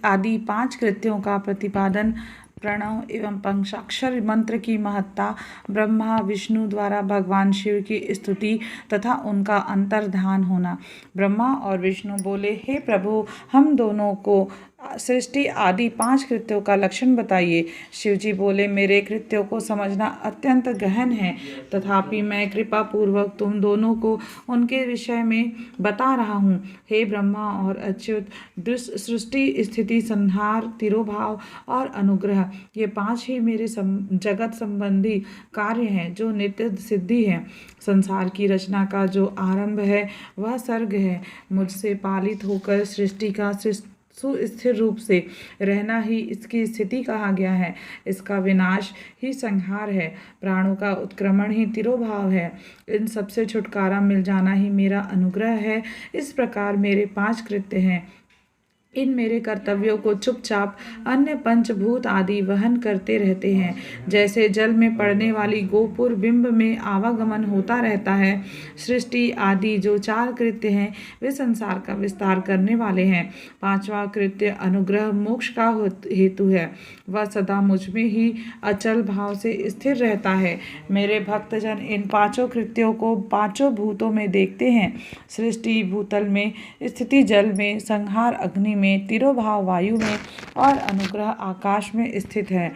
A: आदि 5 कृत्यों का प्रतिपादन। प्रणव एवं पंचाक्षर मंत्र की महत्ता, ब्रह्मा विष्णु द्वारा भगवान शिव की स्तुति तथा उनका अंतर्धान होना। ब्रह्मा और विष्णु बोले, हे प्रभु, हम दोनों को सृष्टि आदि 5 कृत्यों का लक्षण बताइए। शिवजी बोले, मेरे कृत्यों को समझना अत्यंत गहन है, तथापि मैं कृपा पूर्वक तुम दोनों को उनके विषय में बता रहा हूँ। हे ब्रह्मा और अच्युत, सृष्टि स्थिति संहार तिरोभाव और अनुग्रह ये 5 ही मेरे जगत संबंधी कार्य हैं जो नित्य सिद्धि है। संसार की रचना का जो आरंभ है वह सर्ग है। मुझसे पालित होकर सृष्टि का सुस्थिर रूप से रहना ही इसकी स्थिति कहा गया है। इसका विनाश ही संहार है, प्राणों का उत्क्रमण ही तिरोभाव है, इन सबसे छुटकारा मिल जाना ही मेरा अनुग्रह है। इस प्रकार मेरे 5 कृत्य हैं। इन मेरे कर्तव्यों को चुपचाप अन्य पंचभूत आदि वहन करते रहते हैं। जैसे जल में पड़ने वाली गोपुर बिंब में आवागमन होता रहता है, सृष्टि आदि जो 4 कृत्य हैं वे संसार का विस्तार करने वाले हैं। 5वां कृत्य अनुग्रह मोक्ष का हेतु है। वह सदा मुझ में ही अचल भाव से स्थिर रहता है। मेरे भक्तजन इन 5 कृत्यों को 5 भूतों में देखते हैं। सृष्टि भूतल में, स्थिति जल में, संहार अग्नि में, तिरोभाव वायु में और अनुग्रह आकाश में स्थित है।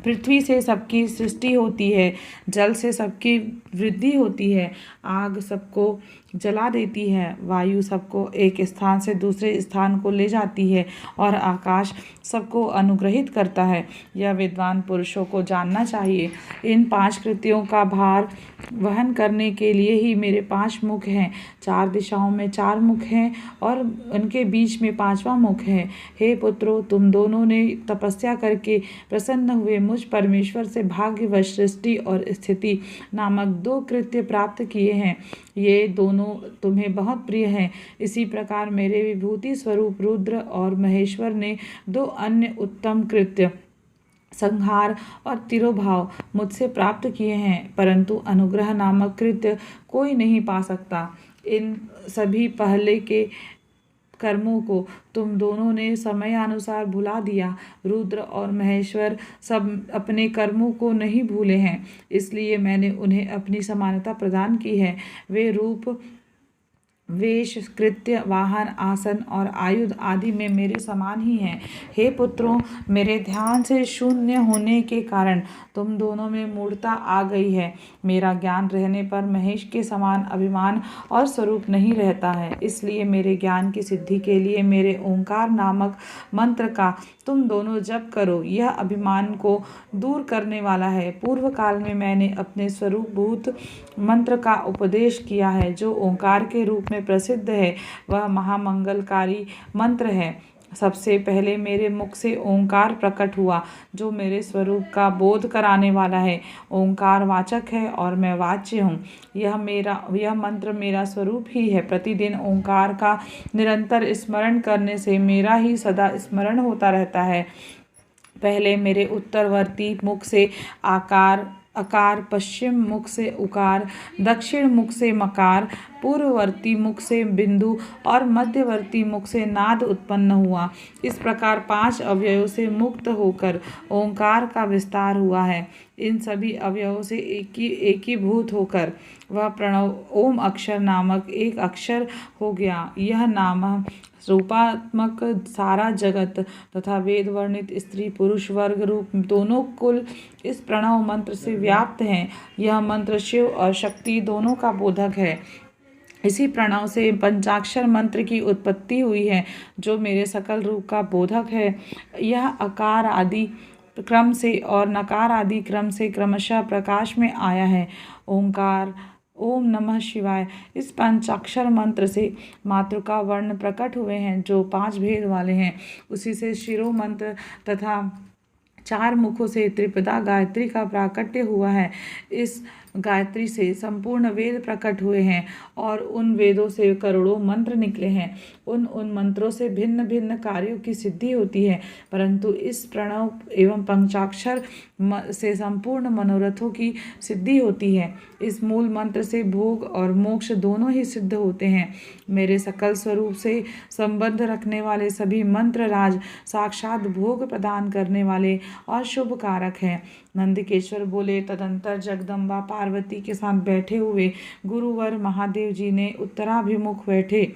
A: पृथ्वी से सबकी सृष्टि होती है, जल से सबकी वृद्धि होती है, आग सबको जला देती है, वायु सबको एक स्थान से दूसरे स्थान को ले जाती है और आकाश सबको अनुग्रहित करता है। यह विद्वान पुरुषों को जानना चाहिए। इन 5 कृत्यों का भार वहन करने के लिए ही मेरे 5 मुख हैं। 4 दिशाओं में 4 मुख हैं और उनके बीच में 5वां मुख है। हे पुत्रों, तुम दोनों ने तपस्या करके प्रसन्न हुए मुझ परमेश्वर से भाग्यवश सृष्टि और स्थिति नामक 2 कृत्य प्राप्त किए हैं। ये दोनों तुम्हें बहुत प्रिय हैं। इसी प्रकार मेरे विभूति स्वरूप रुद्र और महेश्वर ने 2 अन्य उत्तम कृत्य संहार और तिरोभाव मुझसे प्राप्त किए हैं, परंतु अनुग्रह नामक कृत्य कोई नहीं पा सकता। इन सभी पहले के कर्मों को तुम दोनों ने समयानुसार भुला दिया। रुद्र और महेश्वर सब अपने कर्मों को नहीं भूले हैं, इसलिए मैंने उन्हें अपनी समानता प्रदान की है। वे रूप वेश, कृत्य, वाहन, आसन और आयुध आदि में मेरे समान ही हैं। हे पुत्रों, मेरे ध्यान से शून्य होने के कारण तुम दोनों में मूढ़ता आ गई है। मेरा ज्ञान रहने पर महेश के समान अभिमान और स्वरूप नहीं रहता है। इसलिए मेरे ज्ञान की सिद्धि के लिए मेरे ओंकार नामक मंत्र का तुम दोनों जप करो। यह अभिमान को दूर करने वाला है। पूर्व काल में मैंने अपने स्वरूपभूत मंत्र का उपदेश किया है, जो ओंकार के रूप में प्रसिद्ध है। वह महामंगलकारी मंत्र है। सबसे पहले मेरे मुख से ओंकार प्रकट हुआ, जो मेरे स्वरूप का बोध कराने वाला है। ओंकार वाचक है और मैं वाच्य हूँ। यह मंत्र मेरा स्वरूप ही है। प्रतिदिन ओंकार का निरंतर स्मरण करने से मेरा ही सदा स्मरण होता रहता है। पहले मेरे उत्तरवर्ती मुख से अकार, पश्चिम मुख से उकार, दक्षिण मुख से मकार, पूर्ववर्ती मुख से बिंदु और मध्यवर्ती मुख से नाद उत्पन्न हुआ। इस प्रकार 5 अवयवों से मुक्त होकर ओंकार का विस्तार हुआ है। इन सभी अवयवों से एकीभूत होकर वह प्रणव ओम अक्षर नामक एक अक्षर हो गया। यह नाम रूपात्मक सारा जगत तथा वेद वर्णित स्त्री पुरुष वर्ग रूप दोनों कुल इस प्रणव मंत्र से व्याप्त हैं। यह मंत्र शिव और शक्ति दोनों का बोधक है। इसी प्रणव से पंचाक्षर मंत्र की उत्पत्ति हुई है, जो मेरे सकल रूप का बोधक है। यह अकार आदि क्रम से और नकार आदि क्रम से क्रमशः प्रकाश में आया है। ओंकार, ओम नमः शिवाय, इस पंचाक्षर मंत्र से मातृका वर्ण प्रकट हुए हैं, जो 5 भेद वाले हैं। उसी से शिरो मंत्र तथा 4 मुखों से त्रिपदा गायत्री का प्राकट्य हुआ है। इस गायत्री से संपूर्ण वेद प्रकट हुए हैं और उन वेदों से करोड़ों मंत्र निकले हैं। उन मंत्रों से भिन्न भिन्न कार्यों की सिद्धि होती है, परंतु इस प्रणव एवं पंचाक्षर से संपूर्ण मनोरथों की सिद्धि होती है। इस मूल मंत्र से भोग और मोक्ष दोनों ही सिद्ध होते हैं। मेरे सकल स्वरूप से संबंध रखने वाले सभी मंत्र राज साक्षात भोग प्रदान करने वाले और शुभ कारक हैं। नंदिकेश्वर बोले, तदंतर जगदम्बा पार्वती के साथ बैठे हुए गुरुवर महादेव जी ने उत्तराभिमुख बैठे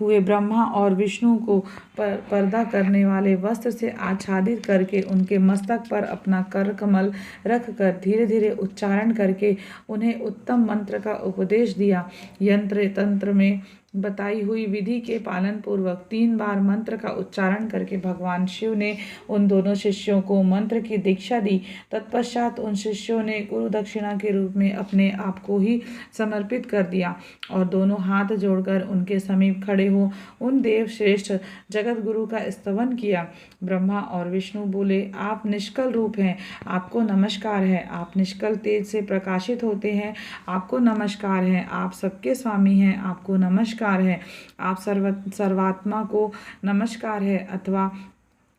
A: हुए ब्रह्मा और विष्णु को पर्दा करने वाले वस्त्र से आच्छादित करके उनके मस्तक पर अपना कर कमल रख कर धीरे धीरे उच्चारण करके उन्हें उत्तम मंत्र का उपदेश दिया। यंत्र तंत्र में बताई हुई विधि के पालन पूर्वक 3 बार मंत्र का उच्चारण करके भगवान शिव ने उन दोनों शिष्यों को मंत्र की दीक्षा दी। तत्पश्चात उन शिष्यों ने गुरु दक्षिणा के रूप में अपने आप को ही समर्पित कर दिया और दोनों हाथ जोड़कर उनके समीप खड़े हो उन देव श्रेष्ठ जगत गुरु का स्तवन किया। ब्रह्मा और विष्णु बोले, आप निष्कल रूप हैं, आपको नमस्कार है। आप निष्कल तेज से प्रकाशित होते हैं, आपको नमस्कार है। आप सबके स्वामी हैं, आपको नमस्कार है। आप सर्वात्मा को नमस्कार है अथवा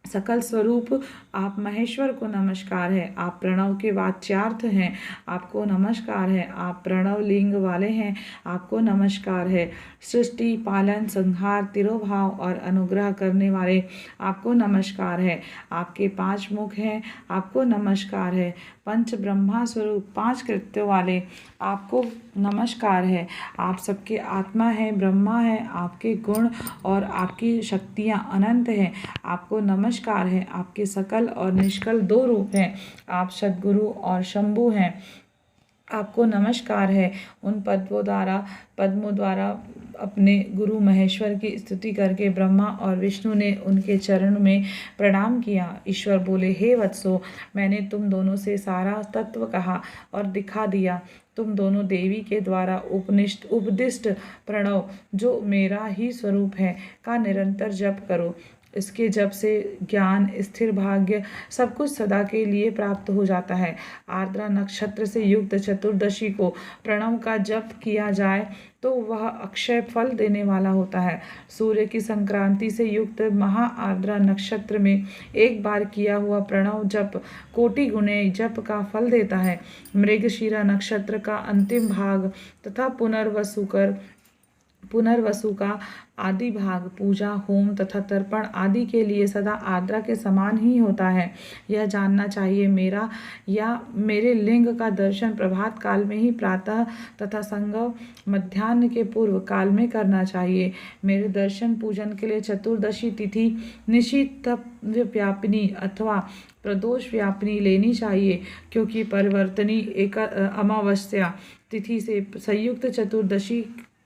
A: सकल स्वरूप आप महेश्वर को नमस्कार है। आप प्रणव के वाच्यार्थ हैं, आपको नमस्कार है। आप प्रणव लिंग वाले हैं, आपको नमस्कार है। सृष्टि, पालन, संहार, तिरोभाव और अनुग्रह करने वाले, आपको नमस्कार है। आपके 5 मुख हैं, आपको नमस्कार है। पंच ब्रह्मा स्वरूप 5 कृत्यों वाले, आपको नमस्कार है। आप सबके आत्मा हैं, ब्रह्मा है। आपके गुण और आपकी शक्तियाँ अनंत हैं, आपको नमस्कार है। आपके सकल और निष्कल 2 रूप हैं, आप सद्गुरु और शंभु हैं, आपको नमस्कार है। उन पद्मों द्वारा अपने गुरु महेश्वर की स्तुति करके ब्रह्मा और विष्णु ने उनके चरण में प्रणाम किया। ईश्वर बोले, हे वत्सो, मैंने तुम दोनों से सारा तत्व कहा और दिखा दिया। तुम दोनों देवी के द्वारा उपदिष्ट प्रणव, जो मेरा ही स्वरूप है, का निरंतर जप करो। इसके जप से ज्ञान, स्थिर भाग्य सब कुछ सदा के लिए प्राप्त हो जाता है। आर्द्रा नक्षत्र से युक्त चतुर्दशी को प्रणव का जप किया जाए तो वह अक्षय फल देने वाला होता है। सूर्य की संक्रांति से युक्त महा आर्द्रा नक्षत्र में एक बार किया हुआ प्रणव जप कोटि गुणे जप का फल देता है। मृगशिरा नक्षत्र का अंतिम भाग तथा पुनर्वसुकर पुनर्वसु का आदि भाग पूजा, होम तथा तर्पण आदि के लिए सदा आर्द्रा के समान ही होता है। यह जानना चाहिए मेरा या मेरे लिंग का दर्शन प्रभात काल में ही प्रातः तथा संगम मध्याह्न के पूर्व काल में करना चाहिए। मेरे दर्शन पूजन के लिए चतुर्दशी तिथि निशित व्यापिनी अथवा प्रदोष व्यापिनी लेनी चाहिए, क्योंकि परिवर्तनी अमावस्या तिथि से संयुक्त चतुर्दशी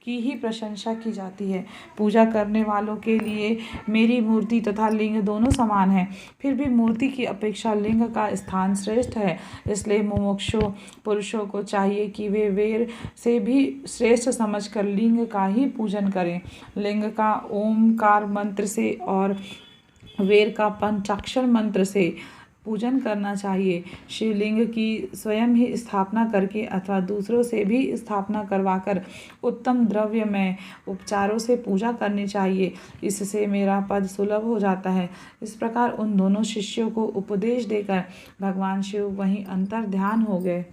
A: की ही प्रशंसा की जाती है। पूजा करने वालों के लिए मेरी मूर्ति तथा लिंग दोनों समान है, फिर भी मूर्ति की अपेक्षा लिंग का स्थान श्रेष्ठ है। इसलिए मुमुक्षु पुरुषों को चाहिए कि वे वेर से भी श्रेष्ठ समझकर लिंग का ही पूजन करें। लिंग का ओमकार मंत्र से और वेर का पंचाक्षर मंत्र से पूजन करना चाहिए। शिवलिंग की स्वयं ही स्थापना करके अथवा दूसरों से भी स्थापना करवाकर उत्तम द्रव्यमय उपचारों से पूजा करनी चाहिए। इससे मेरा पद सुलभ हो जाता है। इस प्रकार उन दोनों शिष्यों को उपदेश देकर भगवान शिव वहीं अंतर ध्यान हो गए।